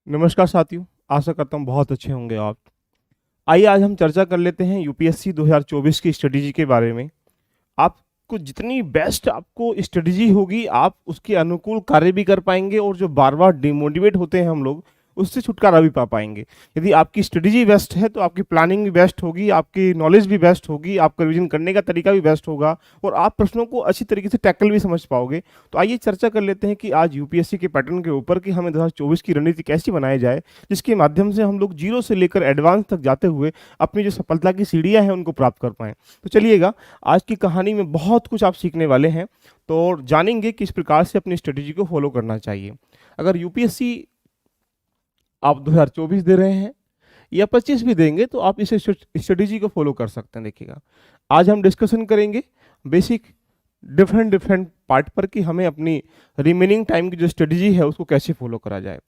नमस्कार साथियों, आशा करता हूँ बहुत अच्छे होंगे आप। आइए आज हम चर्चा कर लेते हैं यूपीएससी 2024 की स्ट्रेटेजी के बारे में। आपको जितनी बेस्ट आपको स्ट्रेटेजी होगी, आप उसके अनुकूल कार्य भी कर पाएंगे और जो बार-बार डिमोटिवेट होते हैं हम लोग, उससे छुटकारा भी पा पाएंगे। यदि आपकी स्ट्रेटेजी बेस्ट है, तो आपकी प्लानिंग भी बेस्ट होगी, आपकी नॉलेज भी बेस्ट होगी, आपका रिवीजन करने का तरीका भी बेस्ट होगा और आप प्रश्नों को अच्छी तरीके से टैकल भी समझ पाओगे। तो आइए चर्चा कर लेते हैं कि आज यूपीएससी के पैटर्न के ऊपर कि हमें 2024 की रणनीति कैसी बनाई जाए, जिसके माध्यम से हम लोग जीरो से लेकर एडवांस तक जाते हुए अपनी जो सफलता की सीढ़ियाँ हैं, उनको प्राप्त कर पाएँ। तो चलिएगा, आज की कहानी में बहुत कुछ आप सीखने वाले हैं, तो जानेंगे किस प्रकार से अपनी स्ट्रेटेजी को फॉलो करना चाहिए। अगर यूपीएससी आप 2024 दे रहे हैं या 25 भी देंगे, तो आप इस स्ट्रेटेजी को फॉलो कर सकते हैं। देखिएगा, आज हम डिस्कशन करेंगे बेसिक डिफरेंट डिफरेंट पार्ट पर कि हमें अपनी रिमेनिंग टाइम की जो स्ट्रेटेजी है उसको कैसे फॉलो करा जाए।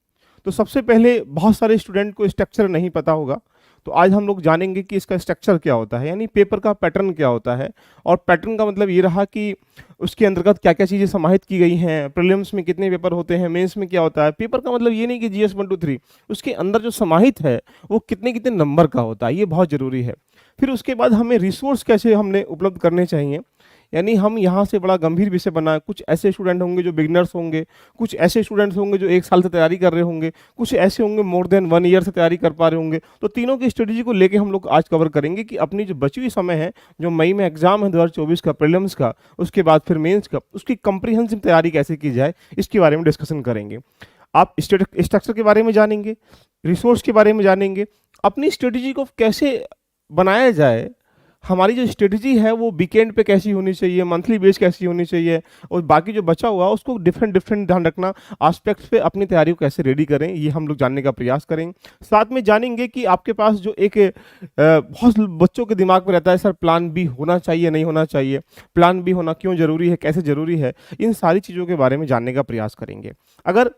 तो सबसे पहले बहुत सारे स्टूडेंट को स्ट्रक्चर नहीं पता होगा, तो आज हम लोग जानेंगे कि इसका स्ट्रक्चर क्या होता है, यानी पेपर का पैटर्न क्या होता है। और पैटर्न का मतलब ये रहा कि उसके अंतर्गत क्या क्या चीज़ें समाहित की गई हैं, प्रीलिम्स में कितने पेपर होते हैं, मेंस में क्या होता है। पेपर का मतलब ये नहीं कि जीएस 1 2 3, उसके अंदर जो समाहित है वो कितने कितने नंबर का होता है, ये बहुत ज़रूरी है। फिर उसके बाद हमें रिसोर्स कैसे हमने उपलब्ध करने चाहिए, यानी हम यहाँ से बड़ा गंभीर विषय बना। कुछ ऐसे स्टूडेंट होंगे जो बिगनर्स होंगे, कुछ ऐसे स्टूडेंट्स होंगे जो 1 साल से तैयारी कर रहे होंगे, कुछ ऐसे होंगे मोर देन 1 ईयर से तैयारी कर पा रहे होंगे। तो तीनों की स्ट्रेटेजी को लेके हम लोग आज कवर करेंगे कि अपनी जो बची हुई समय है, जो मई में एग्जाम है 2024 का प्रीलिम्स का, उसके बाद फिर मेंस का, उसकी कंप्रीहेंसिव तैयारी कैसे की जाए, इसके बारे में डिस्कशन करेंगे। आप स्ट्रक्चर के बारे में जानेंगे, रिसोर्स के बारे में जानेंगे, अपनी स्ट्रेटेजी को कैसे बनाया जाए, हमारी जो स्ट्रेटजी है वो वीकेंड पे कैसी होनी चाहिए, मंथली बेस कैसी होनी चाहिए, और बाकी जो बचा हुआ उसको डिफरेंट डिफरेंट ध्यान रखना, एस्पेक्ट्स पे अपनी तैयारी को कैसे रेडी करें, ये हम लोग जानने का प्रयास करेंगे। साथ में जानेंगे कि आपके पास जो एक बहुत बच्चों के दिमाग में रहता है, सर प्लान बी होना चाहिए नहीं होना चाहिए, प्लान बी होना क्यों जरूरी है, कैसे जरूरी है, इन सारी चीज़ों के बारे में जानने का प्रयास करेंगे। अगर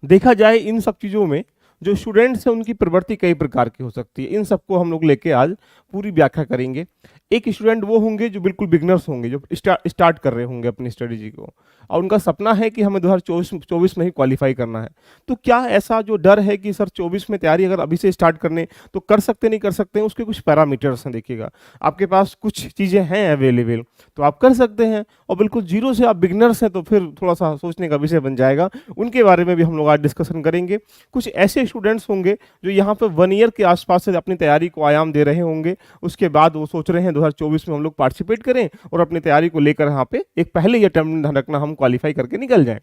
देखा जाए इन सब चीज़ों में जो स्टूडेंट्स हैं उनकी प्रवृत्ति कई प्रकार की हो सकती है, इन सबको हम लोग लेके आज पूरी व्याख्या करेंगे। एक स्टूडेंट वो होंगे जो बिल्कुल बिगनर्स होंगे, जो स्टार्ट कर रहे होंगे अपनी स्ट्रेटेजी को, और उनका सपना है कि हमें 2024 में ही क्वालिफाई करना है। तो क्या ऐसा जो डर है कि सर 24 में तैयारी अगर अभी से स्टार्ट करने तो कर सकते नहीं कर सकते हैं, उसके कुछ पैरामीटर्स हैं। देखिएगा, आपके पास कुछ चीज़ें हैं अवेलेबल तो आप कर सकते हैं, और बिल्कुल जीरो से आप बिगनर्स हैं तो फिर थोड़ा सा सोचने का विषय बन जाएगा। उनके बारे में भी हम लोग आज डिस्कशन करेंगे। कुछ ऐसे स्टूडेंट्स होंगे जो यहाँ पर 1 ईयर के आसपास से अपनी तैयारी को आयाम दे रहे होंगे, उसके बाद वो सोच रहे हैं 2024 में हम लोग पार्टिसिपेट करें और अपनी तैयारी को लेकर यहाँ पे एक पहले ही अटेम्प्ट में ध्यान रखना हम क्वालिफाई करके निकल जाएं।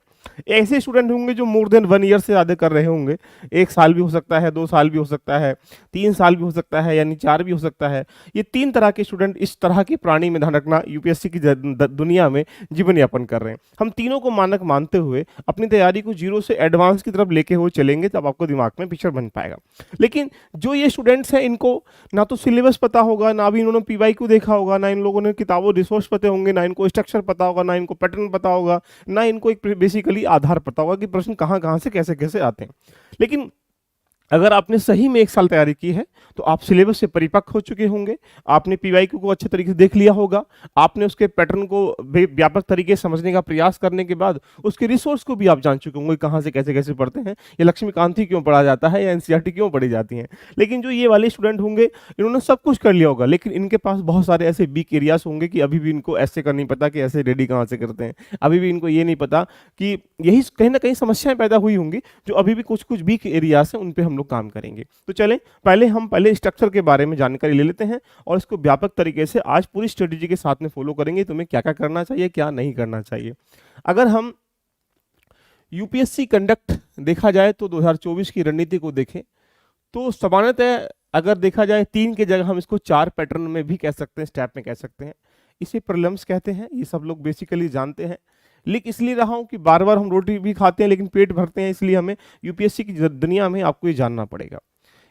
ऐसे स्टूडेंट होंगे जो मोर देन 1 ईयर से ज़्यादा कर रहे होंगे, 1 साल भी हो सकता है, 2 साल भी हो सकता है, 3 साल भी हो सकता है, यानी 4 भी हो सकता है। ये 3 तरह के स्टूडेंट इस तरह की प्राणी में ध्यान रखना यूपीएससी की दुनिया में जीवन यापन कर रहे हैं। हम तीनों को मानक मानते हुए अपनी तैयारी को जीरो से एडवांस की तरफ लेके हुए चलेंगे, तब आपको दिमाग में पिक्चर बन पाएगा। लेकिन जो ये स्टूडेंट्स हैं, इनको ना तो सिलेबस पता होगा, ना भी इन्होंने पीवाईक्यू देखा होगा, ना इन लोगों ने किताबों रिसोर्स पते होंगे, ना इनको स्ट्रक्चर पता होगा, ना इनको पैटर्न पता होगा, ना इनको एक बेसिकली आधार पता होगा कि प्रश्न कहाँ कहाँ से कैसे कैसे आते हैं। लेकिन अगर आपने सही में 1 साल तैयारी की है तो आप सिलेबस से परिपक्व हो चुके होंगे, आपने पीवाईक्यू को अच्छे तरीके से देख लिया होगा, आपने उसके पैटर्न को व्यापक तरीके से समझने का प्रयास करने के बाद उसके रिसोर्स को भी आप जान चुके होंगे, कहाँ से कैसे कैसे पढ़ते हैं, ये लक्ष्मीकांत ही क्यों पढ़ा जाता है या एनसीईआरटी क्यों पढ़ी जाती हैं। लेकिन जो ये वाले स्टूडेंट होंगे, इन्होंने सब कुछ कर लिया होगा, लेकिन इनके पास बहुत सारे ऐसे वीक एरियाज होंगे कि अभी भी इनको ऐसे का नहीं पता कि ऐसे रेडी कहाँ से करते हैं, अभी भी इनको ये नहीं पता कि यही कहीं ना कहीं समस्याएं पैदा हुई होंगी, जो अभी भी कुछ कुछ वीक एरियाज हैं उन पर हम लोग काम करेंगे। तो चलें, पहले स्ट्रक्चर के बारे में जानकारी ले लेते हैं और इसको व्यापक तरीके से आज पूरी स्ट्रेटेजी के साथ में फॉलो करेंगे, तुम्हें क्या क्या करना चाहिए, क्या नहीं करना चाहिए। अगर हम यूपीएससी कंडक्ट देखा जाए तो 2024 की रणनीति को देखें तो सामान्यतः अगर देखा जाए 3 की जगह हम इसको 4 पैटर्न में भी कह सकते हैं, स्टेप में कह सकते हैं। इसे प्रीलिम्स कहते हैं, ये सब लोग बेसिकली जानते हैं। लिख इसलिए रहा हूं कि बार बार हम रोटी भी खाते हैं लेकिन पेट भरते हैं, इसलिए हमें यूपीएससी की दुनिया में आपको ये जानना पड़ेगा।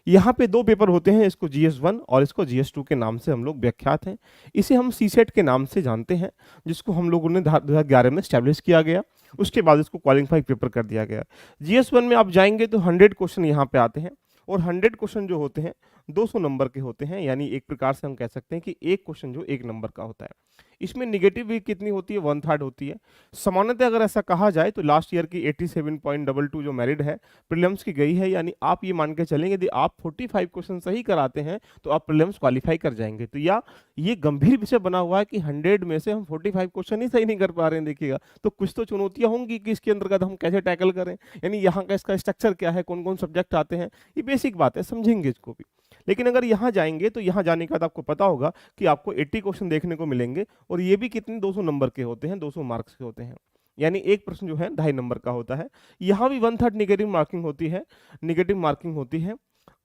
यहाँ पे 2 पेपर होते हैं, इसको GS1 और इसको GS2 के नाम से हम लोग विख्यात हैं। इसे हम सीसेट के नाम से जानते हैं, जिसको हम लोगों ने 2011 में स्टैब्लिश किया गया। उसके बाद इसको क्वालिफाई पेपर कर दिया गया। GS1 में आप जाएंगे तो 100 क्वेश्चन यहाँ पे आते हैं, और 100 क्वेश्चन जो होते हैं 200 नंबर के होते हैं, यानी एक प्रकार से हम कह सकते हैं कि एक क्वेश्चन जो 1 नंबर का होता है। इसमें नेगेटिव भी कितनी होती है, 1/3 होती है। सामान्यतः अगर ऐसा कहा जाए तो लास्ट ईयर की 87.22 जो मेरिट है प्रीलिम्स की गई है, यानी आप ये मान के चलेंगे यदि आप 45 क्वेश्चन सही कराते हैं तो आप प्रीलिम्स क्वालिफाई कर जाएंगे। तो या ये गंभीर विषय बना हुआ है कि 100 में से हम 45 क्वेश्चन ही सही नहीं कर पा रहे हैं, देखिएगा तो कुछ तो चुनौतियां होंगी कि इसके अंतर्गत हम कैसे टैकल करें, यानी यहाँ का इसका स्ट्रक्चर क्या है, कौन कौन सब्जेक्ट आते हैं, ये बेसिक बात है, समझेंगे इसको भी। लेकिन अगर यहाँ जाएंगे तो यहाँ जाने के बाद आपको पता होगा कि आपको 80 क्वेश्चन देखने को मिलेंगे, और ये भी कितने 200 नंबर के होते हैं, 200 मार्क्स के होते हैं, यानी एक प्रश्न जो है 2.5 नंबर का होता है। यहाँ भी 1/3 नेगेटिव मार्किंग होती है, नेगेटिव मार्किंग होती है।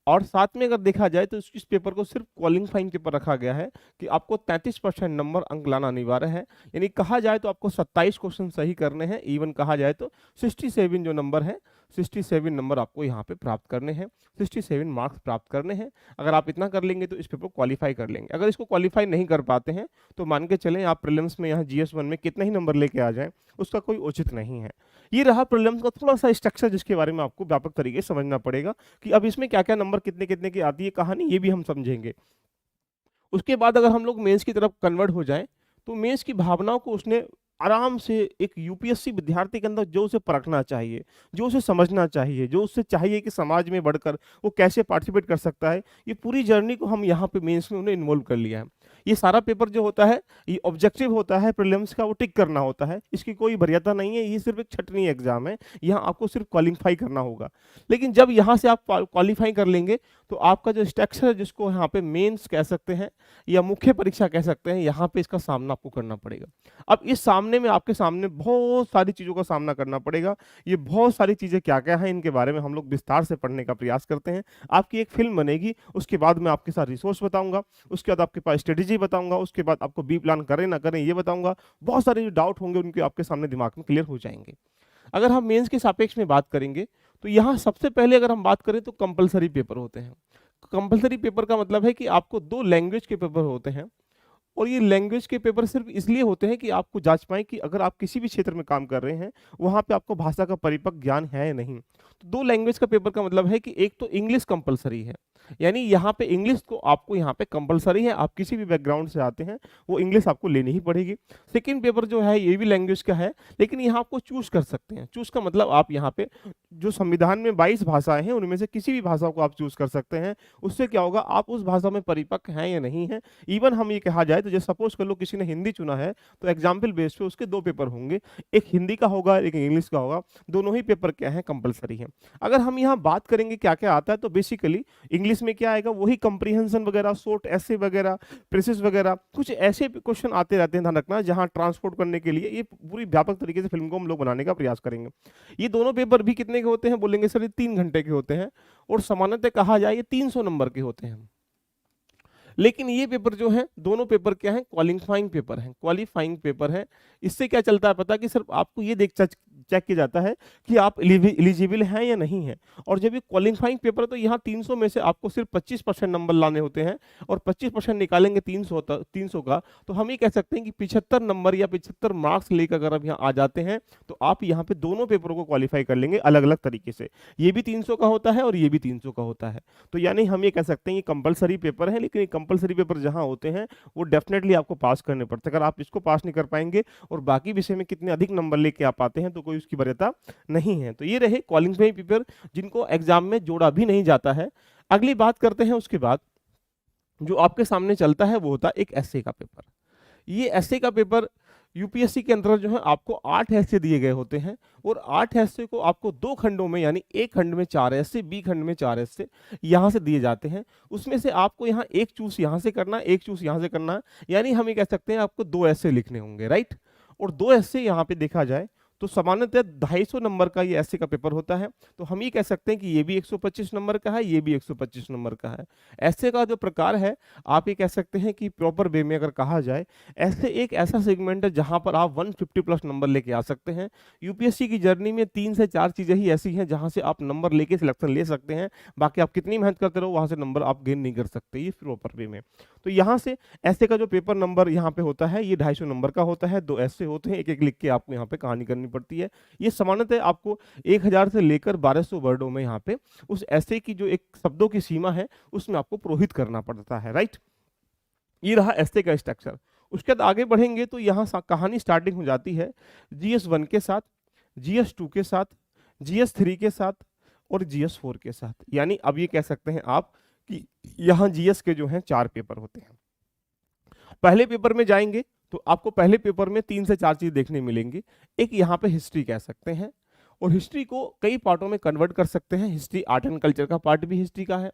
और साथ में अगर देखा जाए तो इस पेपर को सिर्फ क्वालिफाइंग पेपर रखा गया है कि आपको 33% नंबर अंक लाना अनिवार्य है, यानी कहा जाए तो आपको 27 क्वेश्चन सही करने हैं, इवन कहा जाए तो 67 जो नंबर है, 67 नंबर आपको यहाँ पे प्राप्त करने हैं, 67 मार्क्स प्राप्त करने हैं। अगर आप इतना कर लेंगे तो इस पेपर को क्वालिफाई कर लेंगे। अगर इसको क्वालिफाई नहीं कर पाते हैं तो मान के चलें आप प्रीलिम्स में यहाँ GS1 में कितने ही नंबर लेके आ जाएं, उसका कोई औचित्य नहीं है। ये रहा प्रीलिम्स का थोड़ा सा स्ट्रक्चर, जिसके बारे में आपको व्यापक तरीके से समझना पड़ेगा कि अब इसमें क्या क्या नंबर कितने कितने की आती है कहानी, ये भी हम समझेंगे। उसके बाद अगर हम लोग मेंस की तरफ कन्वर्ट हो जाएं तो मेंस की भावनाओं को उसने आराम से एक यूपीएससी विद्यार्थी के अंदर जो उसे परखना चाहिए, जो उसे समझना चाहिए, जो उससे चाहिए कि समाज में बढ़कर वो कैसे पार्टिसिपेट कर सकता है, ये पूरी जर्नी को हम यहाँ पे मेंस में उन्हें इन्वॉल्व कर लिया है। ये सारा पेपर जो होता है ये ऑब्जेक्टिव होता है प्रीलिम्स का, वो टिक करना होता है, इसकी कोई वरीयता नहीं है, ये सिर्फ एक छटनी एग्जाम है, यहाँ आपको सिर्फ क्वालिफाई करना होगा। लेकिन जब यहाँ से आप क्वालिफाई कर लेंगे तो आपका जो स्ट्रक्चर है, जिसको यहाँ पे मेंस कह सकते हैं या मुख्य परीक्षा कह सकते हैं, यहाँ पे इसका सामना आपको करना पड़ेगा। अब इस सामने में आपके सामने बहुत सारी चीजों का सामना करना पड़ेगा। ये बहुत सारी चीजें क्या क्या हैं, इनके बारे में हम लोग विस्तार से पढ़ने का प्रयास करते हैं। आपकी एक फिल्म बनेगी, उसके बाद मैं आपके साथ रिसोर्स बताऊंगा, उसके बाद आपके पास स्ट्रेटेजी बताऊंगा, उसके बाद आपको बी प्लान करें ना करें ये बताऊंगा। बहुत सारे जो डाउट होंगे उनके आपके सामने दिमाग में क्लियर हो जाएंगे। अगर हम मेंस के सापेक्ष में बात करेंगे तो यहाँ सबसे पहले अगर हम बात करें तो कंपलसरी पेपर होते हैं। कंपलसरी पेपर का मतलब है कि आपको 2 लैंग्वेज के पेपर होते हैं, और ये लैंग्वेज के पेपर सिर्फ इसलिए होते हैं कि आपको जांच पाएं कि अगर आप किसी भी क्षेत्र में काम कर रहे हैं वहां पे आपको भाषा का परिपक्व ज्ञान है या नहीं। तो 2 लैंग्वेज का पेपर का मतलब है कि एक तो इंग्लिश कंपलसरी है, यानी यहाँ पे इंग्लिश को आपको यहाँ पे कंपलसरी है, आप किसी भी बैकग्राउंड से आते हैं वो इंग्लिश आपको लेनी ही पड़ेगी। सेकेंड पेपर जो है ये भी लैंग्वेज का है, लेकिन यहाँ आपको चूज कर सकते हैं। चूज का मतलब आप यहाँ पे जो संविधान में 22 भाषाएं हैं उनमें से किसी भी भाषा को आप चूज कर सकते हैं। उससे क्या होगा, आप उस भाषा में परिपक्व हैं या नहीं है। इवन हम ये कहा जाए तो जैसे सपोज कर लो किसी ने हिंदी चुना है तो एग्जाम्पल बेस पे उसके 2 पेपर होंगे, एक हिंदी का होगा एक इंग्लिश का होगा, दोनों ही पेपर क्या है कंपलसरी है। अगर हम यहाँ बात करेंगे क्या क्या आता है तो बेसिकली इंग्लिश में क्या आएगा, वही कंप्रीहेंशन वगैरह, शॉर्ट ऐसे वगैरह, प्रेसिस वगैरह, कुछ ऐसे क्वेश्चन आते रहते हैं, ध्यान रखना, जहां ट्रांसपोर्ट करने के लिए ये पूरी व्यापक तरीके से फिल्म को हम लोग बनाने का प्रयास करेंगे। ये दोनों पेपर भी कितने के होते हैं बोलेंगे सर, ये 3 घंटे के होते हैं, और सामान्यतः कहा जाए ये 300 नंबर के होते हैं। लेकिन ये पेपर जो है दोनों पेपर क्या है, क्वालिफाइंग पेपर है, क्वालिफाइंग पेपर है। इससे क्या चलता है पता, कि सिर्फ आपको ये देख चेक किया जाता है कि आप एलिजिबल हैं या नहीं है। और जब ये क्वालिफाइंग पेपर है तो यहाँ 300 में से आपको सिर्फ 25% नंबर लाने होते हैं, और 25% निकालेंगे 300 का, तो हम ये कह सकते हैं कि 75 नंबर या 75 मार्क्स लेकर अगर आप यहाँ आ जाते हैं तो आप यहाँ पे दोनों पेपरों को क्वालिफाई कर लेंगे अलग अलग तरीके से। ये भी 300 का होता है और ये भी 300 का होता है। तो यानी हम ये कह सकते हैं कि कंपलसरी पेपर है, लेकिन कंपलसरी पेपर जहां होते हैं वो डेफिनेटली आपको पास करने पड़ते हैं। अगर आप इसको पास नहीं कर पाएंगे और बाकी विषय में कितने अधिक नंबर लेके आप आते हैं तो कोई उसकी वरीयता नहीं है। तो ये रहे क्वालिफाइंग पेपर जिनको एग्जाम में जोड़ा भी नहीं जाता है। अगली बात करते हैं, उसके बाद जो आपके सामने चलता है वो होता है एक एसए का पेपर। ये एसए का पेपर यूपीएससी के अंतर्गत जो है आपको 8 ऐसे दिए गए होते हैं, और 8 ऐसे को आपको 2 खंडों में, यानी एक खंड में 4 ऐसे, बी खंड में 4 ऐसे यहाँ से दिए जाते हैं। उसमें से आपको यहाँ एक चूज यहाँ से करना, एक चूज यहाँ से करना, यानी हम ये कह सकते हैं आपको 2 ऐसे लिखने होंगे, राइट। और 2 ऐसे यहाँ पे देखा जाए तो सामान्यतः 250 नंबर का ये ऐसे का पेपर होता है। तो हम ये कह सकते हैं कि ये भी 125 नंबर का है, ये भी 125 नंबर का है। ऐसे का जो प्रकार है आप ये कह सकते हैं कि प्रॉपर वे में अगर कहा जाए, ऐसे एक ऐसा सेगमेंट है जहां पर आप 150 प्लस नंबर लेके आ सकते हैं। यूपीएससी की जर्नी में 3 से 4 चीजें ही ऐसी हैं जहां से आप नंबर लेके सिलेक्शन ले सकते हैं, बाकी आप कितनी मेहनत करते रहो वहां से नंबर आप गेन नहीं कर सकते, ये प्रॉपर वे में। तो यहाँ से ऐसे का जो पेपर नंबर यहाँ पे होता है ये 250 नंबर का होता है। 2 ऐसे होते हैं, एक एक लिख के आपको यहाँ पे कहानी करनी करनी पड़ती है। ये सामान्यतः आपको 1000 से लेकर 1200 वर्डों में यहाँ पे उस ऐसे की जो एक शब्दों की सीमा है उसमें आपको पुरोहित करना पड़ता है, राइट। ये रहा ऐसे का स्ट्रक्चर। उसके बाद आगे बढ़ेंगे तो यहाँ कहानी स्टार्टिंग हो जाती है GS1 के साथ, GS2 के साथ, GS3 के साथ और GS4 के साथ। यानी अब ये कह सकते हैं आप कि यहाँ GS के जो हैं 4 पेपर होते हैं। पहले पेपर में जाएंगे तो आपको पहले पेपर में 3 से 4 चीज देखने मिलेंगी। एक यहाँ पे हिस्ट्री कह सकते हैं, और हिस्ट्री को कई पार्टों में कन्वर्ट कर सकते हैं। हिस्ट्री आर्ट एंड कल्चर का पार्ट भी हिस्ट्री का है,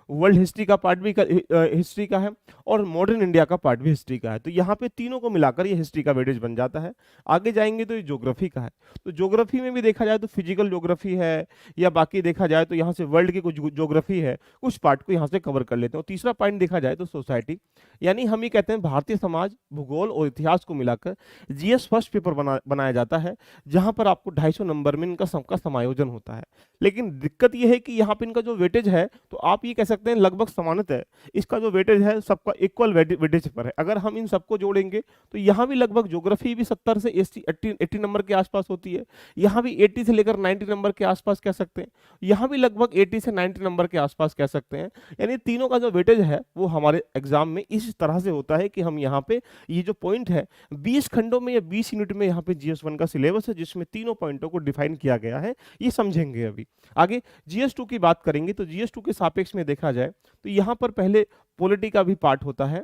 वर्ल्ड हिस्ट्री का पार्ट भी हिस्ट्री का है, और मॉडर्न इंडिया का पार्ट भी हिस्ट्री का है। तो यहाँ पे तीनों को मिलाकर ये हिस्ट्री का वेटेज बन जाता है। आगे जाएंगे तो ये ज्योग्राफी का है, तो ज्योग्राफी में भी देखा जाए तो फिजिकल ज्योग्राफी है, या बाकी देखा जाए तो यहाँ से वर्ल्ड की कुछ ज्योग्राफी है, कुछ पार्ट को यहाँ से कवर कर लेते हैं। और तीसरा पॉइंट देखा जाए तो सोसाइटी, यानी हम ये कहते हैं भारतीय समाज, भूगोल और इतिहास को मिलाकर GS फर्स्ट पेपर बनाया जाता है, जहाँ पर आपको 250 नंबर में इनका सबका समायोजन होता है। लेकिन दिक्कत यह है कि यहाँ पे इनका जो वेटेज है तो आप ये कह सकते हैं लगभग समानता है, इसका जो वेटेज है सबका इक्वल वेटेज पर है। अगर हम इन सबको जोड़ेंगे तो यहाँ भी लगभग ज्योग्राफी भी 70 से 80 नंबर के आसपास होती है, यहाँ भी 80 से लेकर 90 नंबर के आसपास कह सकते हैं, यहाँ भी लगभग 80 से 90 नंबर के आसपास कह सकते हैं। यानी तीनों का जो वेटेज है वो हमारे एग्जाम में इस तरह से होता है कि हम यहाँ पे ये जो पॉइंट है 20 खंडों में या 20 यूनिट में यहाँ पे GS1 का सिलेबस है, जिसमें तीनों पॉइंटों को डिफाइन किया गया है। ये समझेंगे अभी। आगे GS2 की बात करेंगे तो GS2 के सापेक्ष में देखा जाए तो यहाँ पर पहले पॉलिटी का भी पार्ट होता है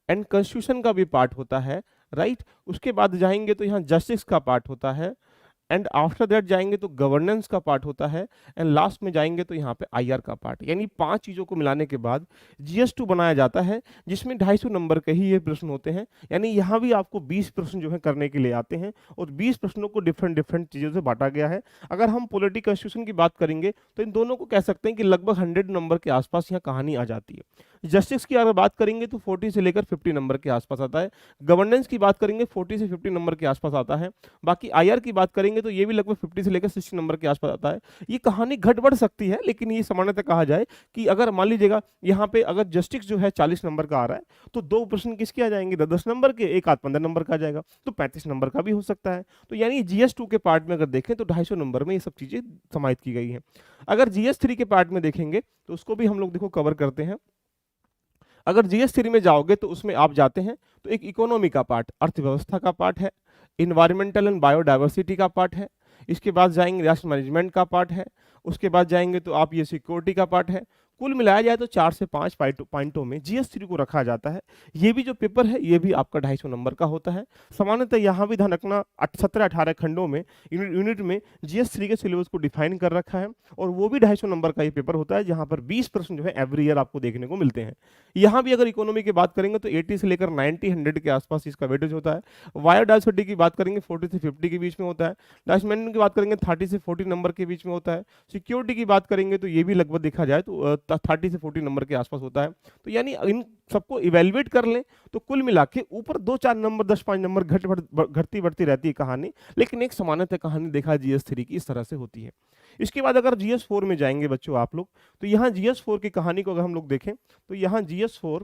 एंड कॉन्स्टिट्यूशन का भी पार्ट होता है, राइट। उसके बाद जाएंगे तो यहाँ जस्टिस का पार्ट होता है, एंड आफ्टर दैट जाएंगे तो गवर्नेंस का पार्ट होता है, एंड लास्ट में जाएंगे तो यहाँ पे IR का पार्ट। यानी 5 चीजों को मिलाने के बाद GS2 बनाया जाता है, जिसमें 250 नंबर के ही ये प्रश्न होते हैं। यानी यहाँ भी आपको 20 प्रश्न जो है करने के लिए आते हैं, और 20 प्रश्नों को डिफरेंट चीजों से बांटा गया है। अगर हम पॉलिटी कॉन्स्टिट्यूशन की बात करेंगे तो इन दोनों को कह सकते हैं कि लगभग 100 नंबर के आसपास यहाँ कहानी आ जाती है। जस्टिस की अगर बात करेंगे तो 40 से लेकर 50 नंबर के आसपास आता है। गवर्नेंस की बात करेंगे 40 से 50 नंबर के आसपास आता है। बाकी IR की बात करेंगे तो ये भी लगभग 50 से लेकर 60 नंबर के आसपास आता है। ये कहानी घट बढ़ सकती है, लेकिन ये सामान्यतः कहा जाए कि अगर मान लीजिएगा यहाँ पे अगर जस्टिस जो है 40 नंबर का आ रहा है तो 2 प्रश्न किसके आ जाएंगे, 10 नंबर के, एक आध 15 नंबर का आ जाएगा, तो 35 नंबर का भी हो सकता है। तो यानी GS2 के पार्ट में अगर देखें तो 250 नंबर में ये सब चीजें समाहित की गई है। अगर GS3 के पार्ट में देखेंगे तो उसको भी हम लोग देखो कवर करते हैं। अगर GS3 में जाओगे तो उसमें आप जाते हैं तो एक इकोनॉमी का पार्ट, अर्थव्यवस्था का पार्ट है, इन्वायरमेंटल एंड बायोडाइवर्सिटी का पार्ट है, इसके बाद जाएंगे राष्ट्र मैनेजमेंट का पार्ट है, उसके बाद जाएंगे तो आप ये सिक्योरिटी का पार्ट है। कुल मिलाया जाए तो 4 से 5 पॉइंटों में GS3 को रखा जाता है। ये भी जो पेपर है ये भी आपका 250 नंबर का होता है। सामान्यतः यहाँ भी ध्यान रखना 17-18 खंडों में यूनिट में GS3 के सिलेबस को डिफाइन कर रखा है, और वो भी 250 नंबर का ये पेपर होता है, जहाँ पर 20 प्रश्न जो है एवरी ईयर आपको देखने को मिलते हैं। यहाँ भी अगर इकोनॉमी की बात करेंगे तो 80 से लेकर 90-100 के आसपास इसका वेटेज होता है। बायोडाइवर्सिटी की बात करेंगे 40 से 50 के बीच में होता है। राष्ट्र मैनेजमेंट की बात करेंगे 30 से 40 नंबर के बीच में होता है। सिक्योरिटी की बात करेंगे तो ये भी लगभग देखा जाए तो 30 से 40 नंबर के आसपास होता है। तो यानी इन सबको इवेल्युएट कर लें तो कुल मिला के ऊपर 2-4 नंबर 10-5 नंबर घटती बढ़ती रहती है कहानी, लेकिन एक समानता कहानी देखा GS3 की इस तरह से होती है। इसके बाद अगर GS4 में जाएंगे बच्चों आप लोग, तो यहाँ GS4 की कहानी को अगर हम लोग देखें तो यहाँ GS4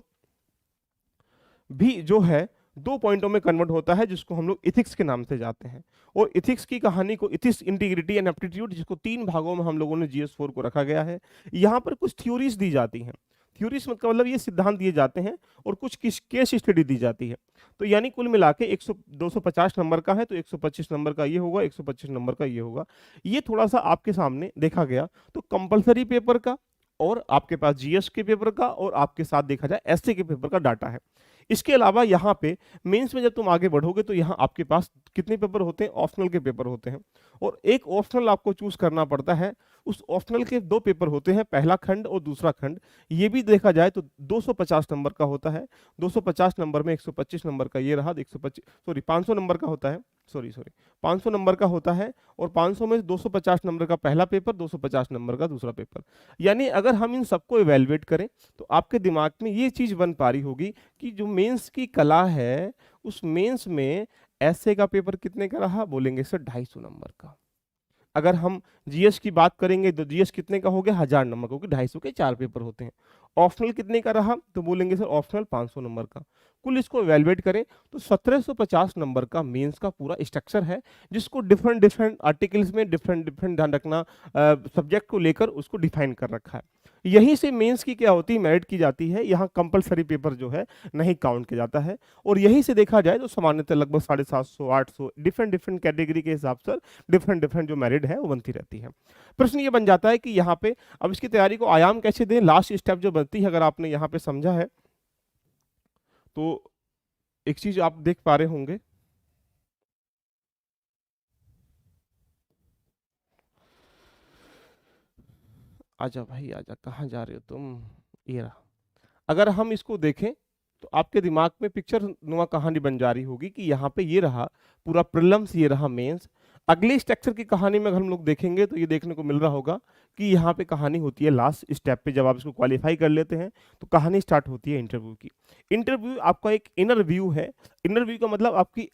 भी जो है 2 पॉइंटों में कन्वर्ट होता है, जिसको हम लोग इथिक्स के नाम से जाते हैं। और इथिक्स की कहानी को इथिक्स, इंटीग्रिटी एंड एप्टीट्यूड, जिसको 3 भागों में हम लोगों ने GS4 को रखा गया है। यहाँ पर कुछ थ्योरीज दी जाती हैं। थ्योरीज मतलब ये सिद्धांत दिए जाते हैं, और कुछ केस स्टडी दी जाती है। तो यानी कुल मिला के 250 नंबर का है तो 125 नंबर का ये होगा, 125 नंबर का ये होगा। ये थोड़ा सा आपके सामने देखा गया तो कंपलसरी पेपर का, और आपके पास GS के पेपर का, और आपके साथ देखा जाए ऐसे के पेपर का डाटा है। इसके अलावा यहाँ पे मेंस में जब तुम आगे बढ़ोगे तो यहाँ आपके पास कितने पेपर होते हैं, ऑप्शनल के पेपर होते हैं, और एक ऑप्शनल आपको चूज करना पड़ता है। उस ऑप्शनल के 2 पेपर होते हैं, पहला खंड और दूसरा खंड। ये भी देखा जाए तो 250 नंबर का होता है। 250 नंबर में 125 नंबर का ये रहा, 500 नंबर का होता है, 500 नंबर का होता है, और 500 में 250 नंबर का पहला पेपर, 250 नंबर का दूसरा पेपर। यानी अगर हम इन सबको इवेल्युएट करें तो आपके दिमाग में ये चीज बन पा रही होगी कि जो मेंस की कला है उस मेंस में ऐसे का पेपर कितने का रहा, बोलेंगे सर 250 नंबर का। अगर हम GS की बात करेंगे तो GS कितने का हो गया, 1000 नंबर, क्योंकि 250 के 4 पेपर होते हैं। ऑप्शनल कितने का रहा, तो बोलेंगे सर ऑप्शनल 500 नंबर का। कुल इसको इवैल्यूएट करें तो 1750 नंबर का मेंस का पूरा स्ट्रक्चर है, जिसको डिफरेंट डिफरेंट आर्टिकल्स में डिफरेंट डिफरेंट ध्यान रखना, सब्जेक्ट को लेकर उसको डिफाइन कर रखा है। यहीं से मेंस की क्या होती है, मेरिट की जाती है, यहाँ कंपलसरी पेपर जो है नहीं काउंट किया जाता है। और यहीं से देखा जाए तो सामान्यतः लगभग 750 800 डिफरेंट डिफरेंट कैटेगरी के हिसाब से डिफरेंट डिफरेंट जो मेरिट है वो बनती रहती है। प्रश्न ये बन जाता है कि यहाँ पे अब इसकी तैयारी को आयाम कैसे दें, लास्ट स्टेप जो बनती है, अगर आपने यहाँ पे समझा है तो एक चीज आप देख पा रहे होंगे, आजा भाई आजा, कहाँ जा रहे हो तुम, ये रहा। अगर हम इसको देखें तो आपके दिमाग में पिक्चर नुमा कहानी बन जा रही होगी कि यहाँ पे ये रहा पूरा प्रीलिम्स, ये रहा मेंस। अगले स्ट्रक्चर की कहानी में अगर हम लोग देखेंगे तो ये देखने को मिल रहा होगा कि यहाँ पे कहानी होती है लास्ट स्टेप पे, जब आप इसको क्वालिफाई कर लेते हैं तो कहानी स्टार्ट होती है इंटरव्यू की। इंटरव्यू आपका एक इनर व्यू है। इनर व्यू का मतलब आपकी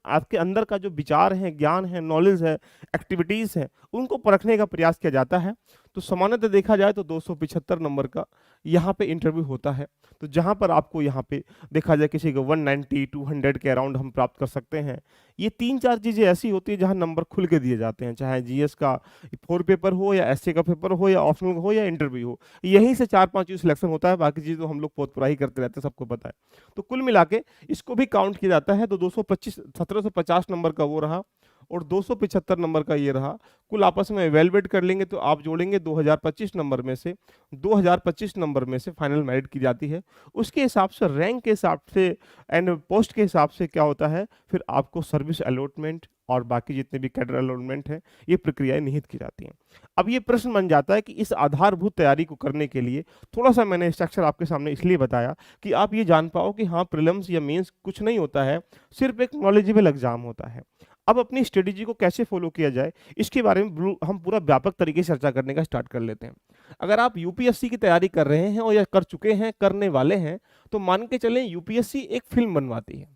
आपके अंदर का जो विचार है, ज्ञान है, नॉलेज है, एक्टिविटीज है, उनको परखने का प्रयास किया जाता है। तो सामान्यतः देखा जाए तो 275 नंबर का यहाँ पे इंटरव्यू होता है। तो जहाँ पर आपको यहाँ पे देखा जाए किसी को 190 200 के अराउंड हम प्राप्त कर सकते हैं। ये 3-4 चीज़ें ऐसी होती है जहाँ नंबर खुल के दिए जाते हैं, चाहे जीएस का 4 पेपर हो या एसए का पेपर हो या ऑप्शनल हो या इंटरव्यू हो, यहीं से 4-5 चीज सिलेक्शन होता है, बाकी चीज़ तो हम लोग पोतपुरा ही करते रहते हैं, सबको पता है। तो कुल मिला के इसको भी काउंट किया जाता है। तो 1750 नंबर का वो रहा और 275 नंबर का ये रहा, कुल आपस में इवैल्यूएट कर लेंगे तो आप जोड़ेंगे 2025 नंबर में से, 2025 नंबर में से फाइनल मेरिट की जाती है। उसके हिसाब से रैंक के हिसाब से एंड पोस्ट के हिसाब से क्या होता है, फिर आपको सर्विस अलॉटमेंट और बाकी जितने भी कैडर अलॉटमेंट है, ये प्रक्रियाएं निहित की जाती हैं। अब ये प्रश्न बन जाता है कि इस आधारभूत तैयारी को करने के लिए थोड़ा सा मैंने स्ट्रक्चर आपके सामने इसलिए बताया कि आप ये जान पाओ कि हाँ, प्रीलिम्स या मेंस कुछ नहीं होता है, सिर्फ एक नॉलेजेबल एग्जाम होता है। अब अपनी स्ट्रेटेजी को कैसे फॉलो किया जाए, इसके बारे में हम पूरा व्यापक तरीके से चर्चा करने का स्टार्ट कर लेते हैं। अगर आप यूपीएससी की तैयारी कर रहे हैं और या कर चुके हैं, करने वाले हैं, तो मान के चलें यूपीएससी एक फिल्म बनवाती है।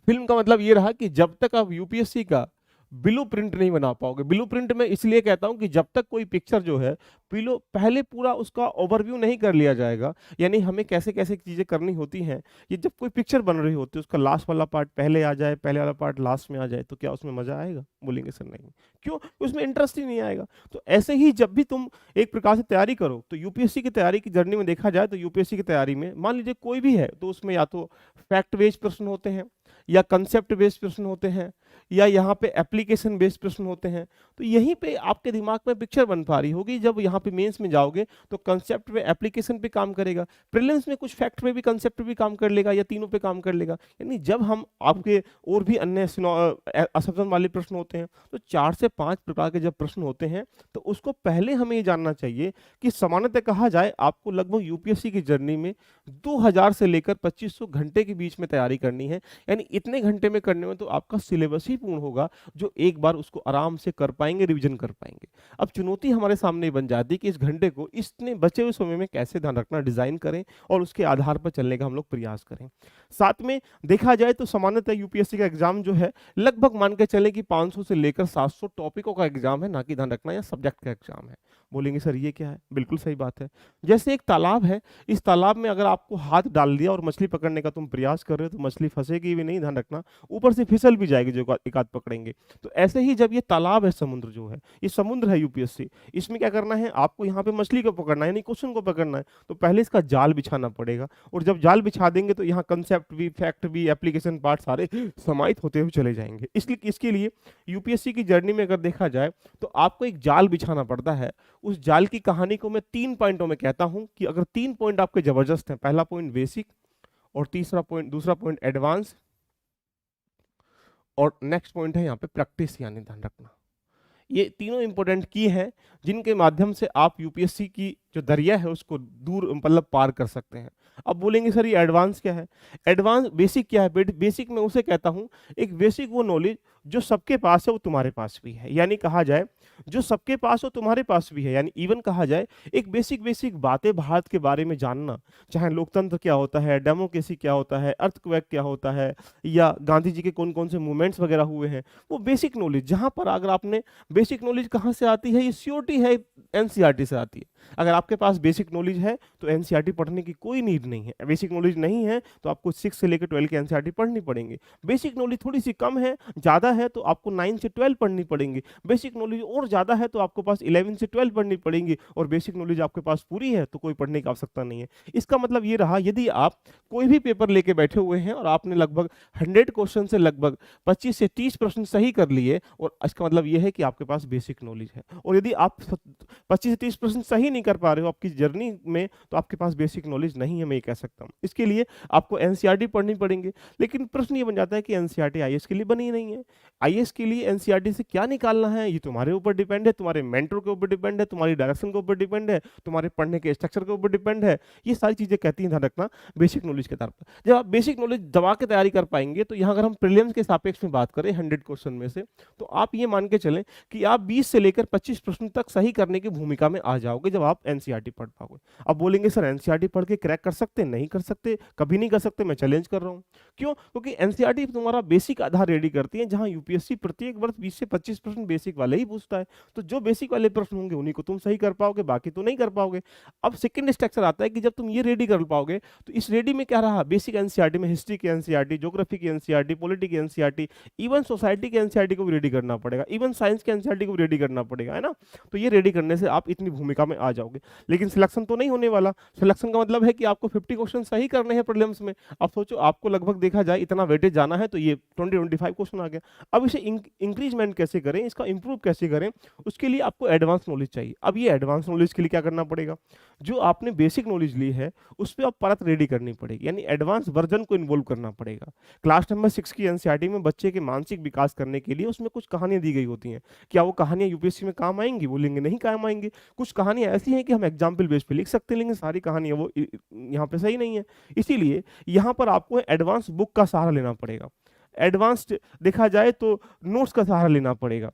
फिल्म का मतलब ये रहा कि जब तक आप यूपीएससी का ब्लू प्रिंट नहीं बना पाओगे। ब्लू प्रिंट में इसलिए कहता हूं कि जब तक कोई पिक्चर जो है पहले पूरा उसका ओवरव्यू नहीं कर लिया जाएगा, यानी हमें कैसे कैसे चीजें करनी होती हैं, ये जब कोई पिक्चर बन रही होती है उसका लास्ट वाला पार्ट पहले आ जाए, पहले वाला पार्ट लास्ट में आ जाए, तो क्या उसमें मजा आएगा? बोलेंगे सर नहीं। क्यों? उसमें इंटरेस्ट ही नहीं आएगा। तो ऐसे ही जब भी तुम एक प्रकार से तैयारी करो, तो यूपीएससी की तैयारी की जर्नी में देखा जाए तो यूपीएससी की तैयारी में मान लीजिए कोई भी है, तो उसमें या तो फैक्ट बेस्ड प्रश्न होते हैं, या कंसेप्ट बेस्ड प्रश्न होते हैं, या यहाँ पे एप्लीकेशन बेस्ड प्रश्न होते हैं। तो यहीं पे आपके दिमाग में पिक्चर बन पा रही होगी, जब यहाँ पे मेंस में जाओगे तो कंसेप्ट पे, एप्लीकेशन पे काम करेगा, प्रीलिम्स में कुछ फैक्ट पे भी, कंसेप्ट पे भी काम कर लेगा, या तीनों पे काम कर लेगा। यानी जब हम आपके और भी अन्य असम्पशन वाले प्रश्न होते हैं, तो 4 से 5 प्रकार के जब प्रश्न होते हैं, तो उसको पहले हमें ये जानना चाहिए कि सामान्यतः कहा जाए आपको लगभग यूपीएससी की जर्नी में 2000 से लेकर 2500 घंटे के बीच में तैयारी करनी है। यानी इतने घंटे में करने में तो आपका सिलेबस ही पूर्ण होगा, जो एक बार उसको आराम से कर पाएंगे, रिवीजन कर पाएंगे। अब चुनौती हमारे सामने बन जाती है कि इस घंटे को इतने बचे हुए समय में कैसे ध्यान रखना, डिजाइन करें और उसके आधार पर चलने का हम लोग प्रयास करें। साथ में देखा जाए तो सामान्यतः यूपीएससी का एग्जाम जो है लगभग मान के चले कि 500 से लेकर 700 टॉपिकों का एग्जाम है, ना कि ध्यान रखना या सब्जेक्ट का एग्जाम है। बोलेंगे सर ये क्या है? बिल्कुल सही बात है। जैसे एक तालाब है, इस तालाब में अगर आपको हाथ डाल दिया और मछली पकड़ने का तुम प्रयास कर रहे हो, तो मछली फंसेगी भी नहीं, ध्यान रखना, ऊपर से फिसल भी जाएगी जो एक आध पकड़ेंगे। तो ऐसे ही जब ये तालाब है, समुद्र जो है, ये समुद्र है यूपीएससी, इसमें क्या करना है आपको, यहाँ पे मछली को पकड़ना है, यानी क्वेश्चन को पकड़ना है, तो पहले इसका जाल बिछाना पड़ेगा। और जब जाल बिछा देंगे तो यहाँ कंसेप्ट भी, फैक्ट भी, एप्लीकेशन पार्ट सारे समाहित होते हुए चले जाएंगे। इसलिए इसके लिए यूपीएससी की जर्नी में अगर देखा जाए तो आपको एक जाल बिछाना पड़ता है। उस जाल की कहानी को मैं 3 पॉइंटों में कहता हूं कि अगर 3 पॉइंट आपके जबरदस्त हैं, पहला पॉइंट बेसिक, और दूसरा पॉइंट एडवांस, और नेक्स्ट पॉइंट है यहाँ पे प्रैक्टिस, यानी ध्यान रखना। ये तीनों इंपॉर्टेंट की हैं जिनके माध्यम से आप यूपीएससी की जो दरिया है उसको दूर मतलब पार कर सकते हैं। अब बोलेंगे सर ये एडवांस क्या है? एडवांस बेसिक क्या है? बेसिक मैं उसे कहता हूं, एक बेसिक वो नॉलेज जो सबके पास है वो तुम्हारे पास भी है, यानी कहा जाए जो सबके पास हो तुम्हारे पास भी है, यानी इवन कहा जाए एक बेसिक बातें भारत के बारे में जानना, चाहे लोकतंत्र क्या होता है, डेमोक्रेसी क्या होता है, अर्थक्वेक क्या होता है, या गांधी जी के कौन कौन से मूवमेंट्स वगैरह हुए हैं, वो बेसिक नॉलेज। जहां पर अगर आपने बेसिक नॉलेज कहां से आती है? ये सीओटी है, एनसीईआरटी से आती है। अगर आपके पास बेसिक नॉलेज है तो एनसीईआरटी पढ़ने की कोई नीड नहीं है, बेसिक नॉलेज नहीं है तो आपको 6 से लेकर 12 की एनसीईआरटी पढ़नी पड़ेंगे। बेसिक नॉलेज थोड़ी सी कम है, ज़्यादा है तो आपको 9 से 12 पढ़नी पड़ेंगी। बेसिक नॉलेज और ज़्यादा है तो आपको पास 11 से 12 पढ़नी पड़ेंगी, और बेसिक नॉलेज आपके पास पूरी है तो कोई पढ़ने की आवश्यकता नहीं है। इसका मतलब ये रहा, यदि आप कोई भी पेपर लेके बैठे हुए हैं और आपने लगभग 100 क्वेश्चन से लगभग 25 से 30 प्रश्न सही कर लिए, और इसका मतलब ये है कि आपके पास बेसिक नॉलेज है। और यदि आप 25 से 30 प्रश्न सही नहीं कर पा रहे हो आपकी जर्नी में, तो आपके पास बेसिक नॉलेज नहीं है, मैं ये कह सकता हूँ। इसके लिए आपको एनसीईआरटी पढ़नी पड़ेंगे। लेकिन प्रश्न ये बन जाता है कि एनसीईआरटी आईएएस के लिए बनी नहीं है। आईएएस के लिए एनसीईआरटी से क्या निकालना है, ये तुम्हारे ऊपर डिपेंड है, तुम्हारे मेंटर के ऊपर डिपेंड है, तुम्हारी डायरेक्शन के ऊपर डिपेंड है, तुम्हारे पढ़ने के स्ट्रक्चर के ऊपर डिपेंड है। ये सारी चीजें कहती हैं, ध्यान रखना, बेसिक नॉलेज के आधार पर। जब आप बेसिक नॉलेज दबा के तैयारी कर पाएंगे, तो यहाँ अगर हम प्रीलिम्स के सापेक्ष में बात करें 100 क्वेश्चन में से, तो आप ये मान के चलें कि आप 20 से लेकर 25 प्रश्न तक सही करने की भूमिका में आ जाओगे जब आप एनसीईआरटी पढ़ पाओगे। अब बोलेंगे सर एनसीईआरटी पढ़ के क्रैक कर सकते? नहीं कर सकते, कभी नहीं कर सकते, मैं चैलेंज कर रहा हूँ। क्यों? क्योंकि एनसीईआरटी तुम्हारा बेसिक आधार रेडी करती है, जहां यूपीएससी प्रत्येक वर्ष 20 से 25 प्रश्न बेसिक वाले ही पूछता है। तो जो बेसिक वाले प्रश्न होंगे उन्हीं को तुम सही कर पाओगे, बाकी तो नहीं कर पाओगे। अब सेकंड स्ट्रक्चर आता है कि जब तुम ये रेडी कर पाओगे, तो इस रेडी में क्या रहा, बेसिक एनसीईआरटी में हिस्ट्री की एनसीईआरटी, ज्योग्राफी की एनसीईआरटी, पॉलिटी की एनसीईआरटी, इवन सोसाइटी की एनसीईआरटी को भी रेडी करना पड़ेगा, इवन साइंस की एनसीईआरटी को भी रेडी करना पड़ेगा, है ना। तो ये रेडी करने से आप इतनी भूमिका में आ जाओगे। लेकिन सिलेक्शन तो नहीं होने वाला। सिलेक्शन का मतलब है कि आपको 50 क्वेश्चन सही करने हैं प्रीलिम्स में। अब सोचो, आपको लगभग देखा जाए इतना वेटेज जाना है, तो ये 20-25 क्वेश्चन आ गया। अब इसे इंक्रीजमेंट कैसे करें, इसका इंप्रूव कैसे करें, उसके लिए आपको एडवांस नॉलेज चाहिए। अब ये एडवांस नॉलेज के लिए क्या करना पड़ेगा, जो आपने बेसिक नॉलेज ली है उस पर आप परत रेडी करनी पड़ेगी, यानी एडवांस वर्जन को इन्वॉल्व करना पड़ेगा। क्लास नंबर 6 की एनसीईआरटी में बच्चे के मानसिक विकास करने के लिए उसमें कुछ कहानियां दी गई होती हैं। क्या वो कहानियां यूपीएससी में काम आएंगी? बोलेंगे नहीं काम आएंगी। कुछ कहानियां ऐसी हैं कि हम एग्जाम्पल बेस पे लिख सकते हैं, लेकिन सारी कहानियां वो यहाँ पे सही नहीं है। इसीलिए यहाँ पर आपको एडवांस बुक का सहारा लेना पड़ेगा। एडवांस्ड देखा जाए तो नोट्स का सहारा लेना पड़ेगा।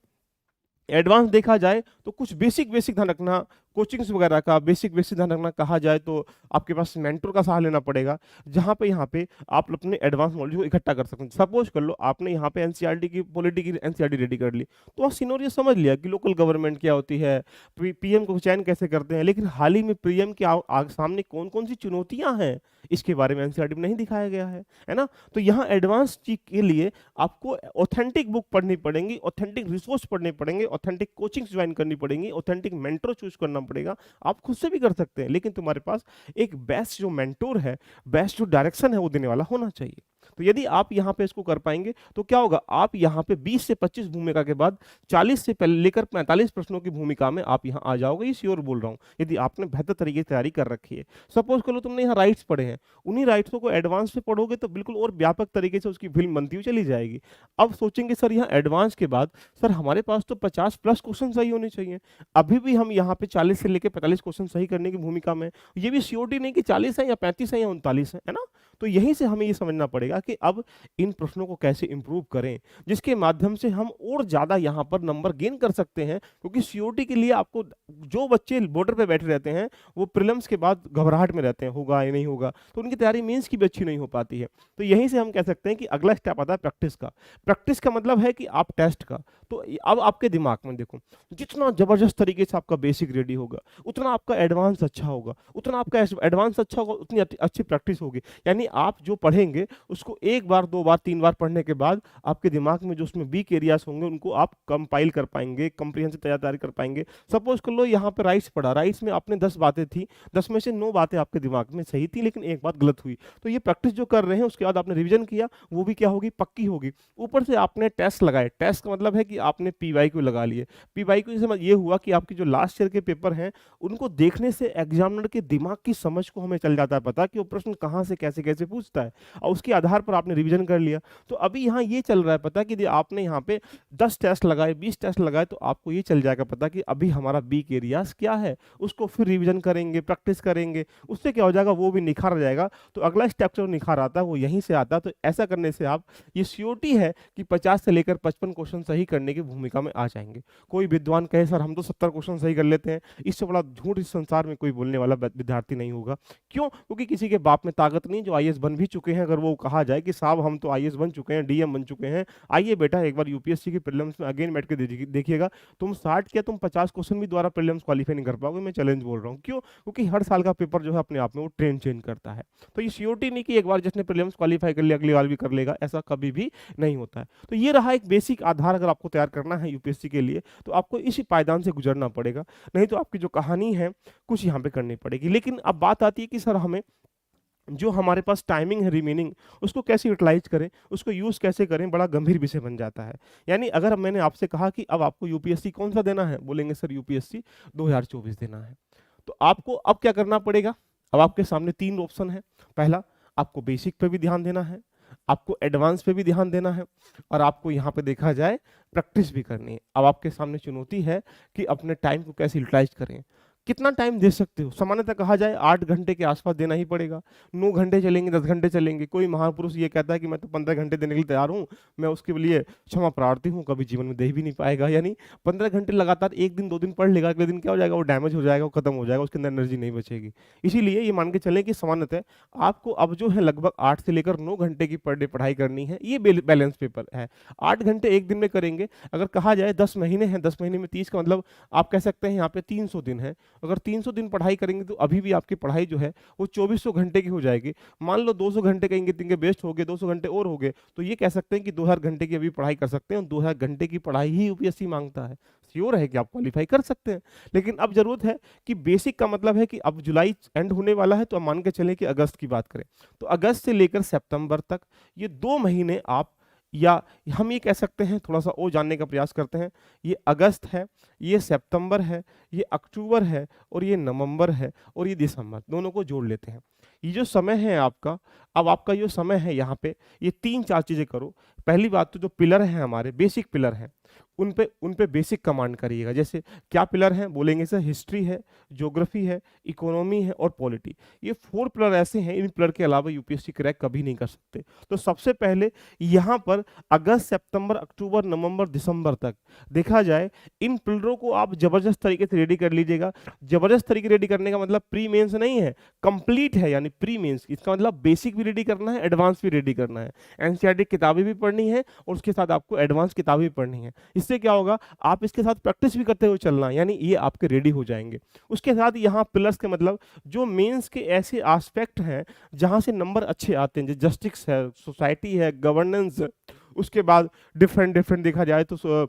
एडवांस देखा जाए तो कुछ बेसिक ध्यान रखना, कोचिंग्स वगैरह का बेसिक ध्यान रखना कहा जाए तो आपके पास मेंटर का सहारा लेना पड़ेगा, जहां पे यहाँ पे आप अपने एडवांस नॉलेज को इकट्ठा कर सकते हैं। सपोज कर लो आपने यहाँ पे एनसीईआरटी की पॉलिटी की एनसीईआरटी रेडी कर ली, तो आप सिनेरियो समझ लिया कि लोकल गवर्नमेंट क्या होती है, पीएम को चयन कैसे करते हैं, लेकिन हाल ही में पीएम के सामने कौन कौन सी चुनौतियां हैं इसके बारे में एनसीईआरटी में नहीं दिखाया गया है ना। तो यहाँ एडवांस चीज के लिए आपको ऑथेंटिक बुक पढ़नी पड़ेंगी, ऑथेंटिक रिसोर्स पढ़ने पड़ेंगे, ऑथेंटिक कोचिंग ज्वाइन करनी पड़ेंगी, ऑथेंटिक मेंटर चूज करना पड़ेगा। आप खुद से भी कर सकते हैं, लेकिन तुम्हारे पास एक बेस्ट जो मेंटोर है, बेस्ट जो डायरेक्शन है वो देने वाला होना चाहिए। तो यदि आप यहाँ पे इसको कर पाएंगे तो क्या होगा, आप यहाँ पे 20 से 25 भूमिका के बाद 40 से लेकर 45 प्रश्नों की भूमिका में आप यहाँ आ जाओगे, ये श्योर बोल रहा हूँ, यदि आपने बेहतर तरीके से तैयारी कर रखी है। सपोज कर लो तुमने यहाँ राइट्स पढ़े हैं, उन्हीं राइट्सों को एडवांस में पढ़ोगे तो बिल्कुल और व्यापक तरीके से उसकी फिल्म बनती हुई चली जाएगी। अब सोचेंगे सर यहाँ एडवांस के बाद सर हमारे पास तो 50+ क्वेश्चन सही होने चाहिए, अभी भी हम यहाँ पे 40 से लेकर 45 क्वेश्चन सही करने की भूमिका में, ये भी श्योरिटी नहीं कि 40 है या 35 है या 39 है ना। तो यहीं से हमें ये समझना पड़ेगा कि अब इन प्रश्नों को कैसे इंप्रूव करें, जिसके माध्यम से हम और ज्यादा यहाँ पर नंबर गेन कर सकते हैं। क्योंकि सीओटी के लिए आपको, जो बच्चे बॉर्डर पे बैठे रहते हैं वो प्रीलिम्स के बाद घबराहट में रहते हैं, होगा या नहीं होगा, तो उनकी तैयारी मेंस की भी अच्छी नहीं हो पाती है। तो यहीं से हम कह सकते हैं कि अगला स्टेप आता है प्रैक्टिस का। प्रैक्टिस का मतलब है कि आप टेस्ट का, तो अब आपके दिमाग में देखो, जितना जबरदस्त तरीके से आपका बेसिक रेडी होगा उतना आपका एडवांस अच्छा होगा, उतना आपका एडवांस अच्छा होगा, उतनी अच्छी प्रैक्टिस होगी। यानी आप जो पढ़ेंगे उसको एक बार, दो बार, तीन बार पढ़ने के बाद आपके दिमाग में जो उसमें वीक एरियाज होंगे उनको आप कंपाइल कर पाएंगे, कंप्रीहेंसिव तैयारी कर पाएंगे। सपोज कर लो यहाँ पे राइट्स पढ़ा, राइट्स में आपने 10 बातें थी, 10 में से 9 बातें आपके दिमाग में सही थी लेकिन एक बात गलत हुई। तो ये प्रैक्टिस जो कर रहे हैं उसके बाद आपने रिविजन किया, वो भी क्या होगी, पक्की होगी। ऊपर से आपने टेस्ट लगाए, टेस्ट का मतलब है कि आपने पीवाईक्यू लगा लिए। पीवाईक्यू से ये हुआ कि आपकी जो लास्ट ईयर के पेपर हैं उनको देखने से एग्जामिनर के दिमाग की समझ को हमें चल जाता है पता कि वो प्रश्न कहाँ से कैसे कैसे पूछता है, और उसके आधार पर आपने रिवीजन कर लिया। तो अभी यहाँ ये चल रहा है पता कि आपने यहाँ पे 10 टेस्ट लगाए, 20 टेस्ट लगाए, तो आपको ये चल जाएगा पता कि अभी हमारा वीक एरियाज क्या है, उसको फिर रिवीजन करेंगे, प्रैक्टिस करेंगे, उससे क्या हो जाएगा, वो भी निखार जाएगा। तो अगला स्टेप जो निखार आता है वो यहीं से आता है। तो ऐसा करने से आप, ये श्योरिटी है कि 50 से लेकर 55 क्वेश्चन सही करने की भूमिका में आ जाएंगे। कोई विद्वान कहे सर हम तो 70 क्वेश्चन सही कर लेते हैं, इससे बड़ा झूठ इस संसार में कोई बोलने वाला विद्यार्थी नहीं होगा। क्यों? क्योंकि किसी के बाप में ताकत नहीं जो आईएएस बन भी चुके हैं, अगर वो कहा जाए कि साहब हम तो आईएएस बन चुके हैं, डीएम बन चुके हैं, आइए बेटा एक बार यूपीएससी की प्रीलिम्स में अगेन बैठ के देखिएगा, तुम 60 क्या तुम 50 क्वेश्चन भी दोबारा प्रीलिम्स क्वालीफाई नहीं कर पाओगे। मैं चैलेंज बोल रहा हूँ, क्यों? क्योंकि हर साल का पेपर जो है अपने आप में वो ट्रेंड चेंज करता है। तो ये श्योरिटी नहीं कि एक बार जिसने प्रीलिम्स क्वालीफाई कर लिया अगली बार भी कर लेगा, ऐसा कभी भी नहीं होता है। तो ये रहा एक बेसिक आधार, अगर आपको तैयार करना है यूपीएससी के लिए तो आपको इसी पायदान से गुजरना पड़ेगा, नहीं तो आपकी जो कहानी है कुछ यहाँ पे करनी पड़ेगी। लेकिन अब बात आती है कि सर हमें जो हमारे पास टाइमिंग है रिमेनिंग, उसको कैसे यूटिलाइज करें, उसको यूज़ कैसे करें, बड़ा गंभीर विषय बन जाता है। यानी अगर मैंने आपसे कहा कि अब आपको यूपीएससी कौन सा देना है, बोलेंगे सर यूपीएससी 2024 देना है, तो आपको अब क्या करना पड़ेगा? अब आपके सामने 3 ऑप्शन है। पहला, आपको बेसिक पे भी ध्यान देना है, आपको एडवांस पे भी ध्यान देना है, और आपको यहाँ पे देखा जाए प्रैक्टिस भी करनी है। अब आपके सामने चुनौती है कि अपने टाइम को कैसे यूटिलाइज करें। कितना टाइम दे सकते हो? सामान्यतः कहा जाए 8 घंटे के आसपास देना ही पड़ेगा। 9 घंटे चलेंगे, 10 घंटे चलेंगे। कोई महापुरुष ये कहता है कि मैं तो 15 घंटे देने के लिए तैयार हूँ, मैं उसके लिए क्षमा प्रार्थी हूँ, कभी जीवन में दे भी नहीं पाएगा। यानी 15 घंटे लगातार 1 दिन 2 दिन पढ़ लेगा, अगले दिन क्या हो जाएगा, वो डैमेज हो जाएगा, वो खत्म हो जाएगा, उसके अंदर एनर्जी नहीं बचेगी। इसीलिए ये मान के चलें कि सामान्यतः आपको अब जो है लगभग 8 से लेकर 9 घंटे की पर डे पढ़ाई करनी है। ये बैलेंस पेपर है। 8 घंटे एक दिन में करेंगे, अगर कहा जाए 10 महीने हैं, 10 महीने में 30 का मतलब आप कह सकते हैं यहाँ पे 300 दिन है। अगर 300 दिन पढ़ाई करेंगे तो अभी भी आपकी पढ़ाई जो है वो 2400 घंटे की हो जाएगी। मान लो 200 घंटे कहेंगे तिंगे बेस्ट हो गए, 200 घंटे और हो गए, तो ये कह सकते हैं कि 2000 घंटे की अभी पढ़ाई कर सकते हैं। 2000 घंटे की पढ़ाई ही यूपीएससी मांगता है। श्योर है कि आप क्वालिफाई कर सकते हैं, लेकिन अब जरूरत है कि बेसिक का मतलब है कि अब जुलाई एंड होने वाला है, तो अब मान के चलें कि अगस्त की बात करें तो अगस्त से लेकर सितंबर तक ये 2 महीने आप, या हम ये कह सकते हैं, थोड़ा सा और जानने का प्रयास करते हैं, ये अगस्त है, ये सितंबर है, ये अक्टूबर है, और ये नवंबर है, और ये दिसंबर, दोनों को जोड़ लेते हैं। ये जो समय है आपका, अब आपका जो समय है यहाँ पे, ये 3-4 चीजें करो। पहली बात तो जो पिलर है हमारे, बेसिक पिलर है, उन पे बेसिक कमांड करिएगा। जैसे क्या पिलर हैं, बोलेंगे सर हिस्ट्री है, ज्योग्राफी है, इकोनॉमी है और पॉलिटी। ये 4 पिलर ऐसे हैं, इन पिलर के अलावा यूपीएससी क्रैक कभी नहीं कर सकते। तो सबसे पहले यहाँ पर अगस्त, सितंबर, अक्टूबर, नवंबर, दिसंबर तक देखा जाए, इन पिलरों को आप जबरदस्त तरीके से रेडी कर लीजिएगा। जबरदस्त तरीके रेडी करने का मतलब प्री मेंस नहीं है, कंप्लीट है, यानी प्री मेंस। इसका मतलब बेसिक भी रेडी करना है, एडवांस भी रेडी करना है। एनसीईआरटी किताबें भी पढ़नी है और उसके साथ आपको एडवांस किताबें भी पढ़नी है। इससे क्या होगा, आप इसके साथ प्रैक्टिस भी करते हुए चलना, यानी ये आपके रेडी हो जाएंगे। उसके साथ यहाँ पिलर्स के मतलब जो मेंस के ऐसे एस्पेक्ट हैं जहां से नंबर अच्छे आते हैं, जैसे जस्टिस है, सोसाइटी है, गवर्नेंस, उसके बाद डिफरेंट देखा जाए तो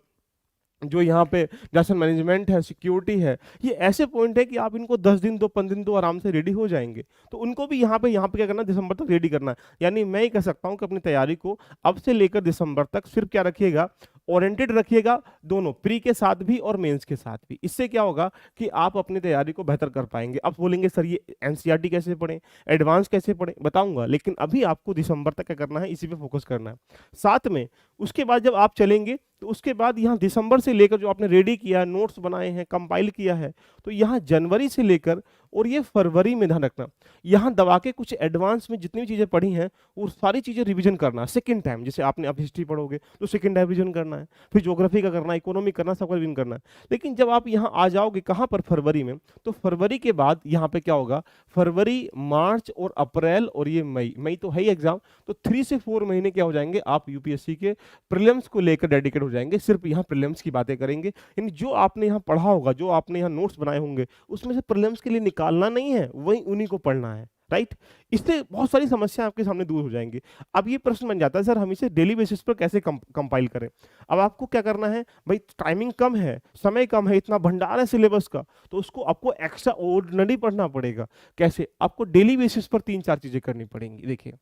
जो यहाँ पे डिजास्टर मैनेजमेंट है, सिक्योरिटी है, ये ऐसे पॉइंट है कि आप इनको 10 दिन दो 15 दिन दो आराम से रेडी हो जाएंगे। तो उनको भी यहाँ पे क्या करना है, दिसंबर तक रेडी करना है। यानी मैं ही कह सकता हूँ कि अपनी तैयारी को अब से लेकर दिसंबर तक सिर्फ क्या रखिएगा, ओरिएंटेड रखिएगा, दोनों प्री के साथ भी और मेंस के साथ भी। इससे क्या होगा कि आप अपनी तैयारी को बेहतर कर पाएंगे। अब बोलेंगे सर ये एनसीईआरटी कैसे पढ़ें, एडवांस कैसे पढ़ें, बताऊंगा, लेकिन अभी आपको दिसंबर तक क्या करना है, इसी पे फोकस करना है। साथ में उसके बाद जब आप चलेंगे तो उसके बाद यहाँ दिसंबर से लेकर जो आपने रेडी किया, नोट्स बनाए हैं, कंपाइल किया है, तो यहाँ जनवरी से लेकर और ये फरवरी में ध्यान रखना, यहाँ दबा के कुछ एडवांस में जितनी भी चीजें पढ़ी हैं वो सारी चीजें रिवीजन करना सेकंड टाइम। जैसे आपने अब हिस्ट्री पढ़ोगे तो सेकंड टाइम रिवीजन करना है, फिर ज्योग्राफी का करना है, इकोनॉमी करना, सबका रिवीजन करना है। लेकिन जब आप यहाँ आ जाओगे कहाँ पर, फरवरी में, तो फरवरी के बाद यहाँ पे क्या होगा, फरवरी, मार्च और अप्रैल और ये मई तो है ही एग्जाम, तो 3 से 4 महीने क्या हो जाएंगे, आप यूपीएससी के प्रीलिम्स को लेकर डेडिकेट हो जाएंगे। सिर्फ यहाँ प्रीलिम्स की बातें करेंगे, यानी जो आपने यहाँ पढ़ा होगा, जो आपने यहाँ नोट्स बनाए होंगे, उसमें से प्रीलिम्स के लिए निकालना नहीं है, वही उन्हीं को पढ़ना है। राइट, इससे बहुत सारी समस्याएं आपके सामने दूर हो जाएंगी। अब ये प्रश्न बन जाता है सर हम इसे डेली बेसिस पर कैसे कंपाइल करें। अब आपको क्या करना है भाई, टाइमिंग कम है, समय कम है, इतना भंडार है सिलेबस का, तो उसको आपको एक्स्ट्रा ऑर्डिनरी पढ़ना पड़ेगा। कैसे, आपको डेली बेसिस पर 3-4 चीजें करनी पड़ेंगी। देखिए,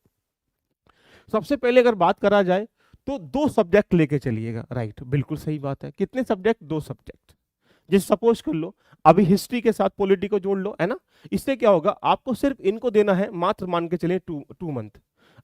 सबसे पहले अगर बात करा जाए तो 2 सब्जेक्ट लेके चलिएगा। राइट, बिल्कुल सही बात है। कितने सब्जेक्ट, 2 सब्जेक्ट। जैसे सपोज कर लो अभी हिस्ट्री के साथ पॉलिटी को जोड़ लो, है ना। इससे क्या होगा, आपको सिर्फ इनको देना है मात्र, मान के चले 2 मंथ।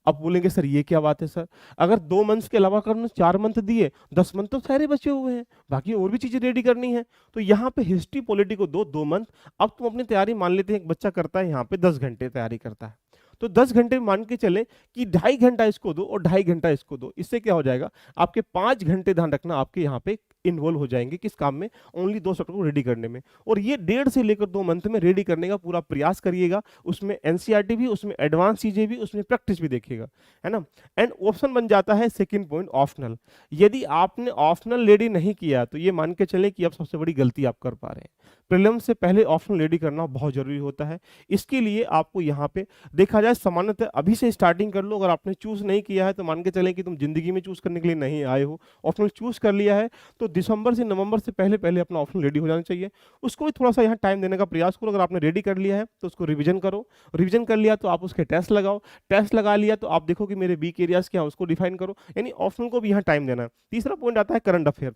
अब बोलेंगे सर ये क्या बात है सर, अगर 2 मंथ्स के अलावा करना 4 मंथ दिए, 10 मंथ तो सारे बचे हुए हैं, बाकी और भी चीजें रेडी करनी है। तो यहाँ पे हिस्ट्री पॉलिटी को 2 मंथ। अब तुम अपनी तैयारी मान लेते हैं, एक बच्चा करता है यहाँ पे 10 घंटे तैयारी करता है, तो 10 घंटे मान के चले कि 2.5 घंटा इसको दो और 2.5 घंटा इसको दो। इससे क्या हो जाएगा, आपके 5 घंटे ध्यान रखना आपके यहाँ पे इन्वॉल्व हो जाएंगे किस काम में, ओनली 2 चैप्टर को रेडी करने में। और ये 1.5 से लेकर 2 मंथ में रेडी करने का पूरा प्रयास करिएगा। उसमें एनसीईआरटी भी, उसमें एडवांस चीजें भी, उसमें प्रैक्टिस भी देखिएगा, है ना। एंड ऑप्शन बन जाता है सेकंड पॉइंट, ऑप्शनल। यदि आपने ऑप्शनल रेडी नहीं किया तो ये मान के चले कि अब सबसे बड़ी गलती आप कर पा रहे हैं। प्रीलिम्स से पहले ऑप्शनल रेडी करना बहुत जरूरी होता है। इसके लिए आपको यहाँ पे देखा जाए सामान्यतः अभी से स्टार्टिंग कर लो। अगर आपने चूज नहीं किया है तो मान के चले कि तुम जिंदगी में चूज करने के लिए नहीं आए हो, ऑप्शनल चूज कर लिया है तो दिसंबर से नवंबर से पहले पहले अपना ऑप्शनल रेडी हो जाना चाहिए। उसको भी थोड़ा सा यहाँ टाइम देने का प्रयास करो। अगर आपने रेडी कर लिया है तो उसको रिवीजन करो, रिवीजन कर लिया तो आप उसके टेस्ट लगाओ, टेस्ट लगा लिया तो आप देखो कि मेरे वीक एरियाज क्या है उसको डिफाइन करो, यानी ऑप्शनल को भी यहाँ टाइम देना है। तीसरा पॉइंट आता है करंट अफेयर।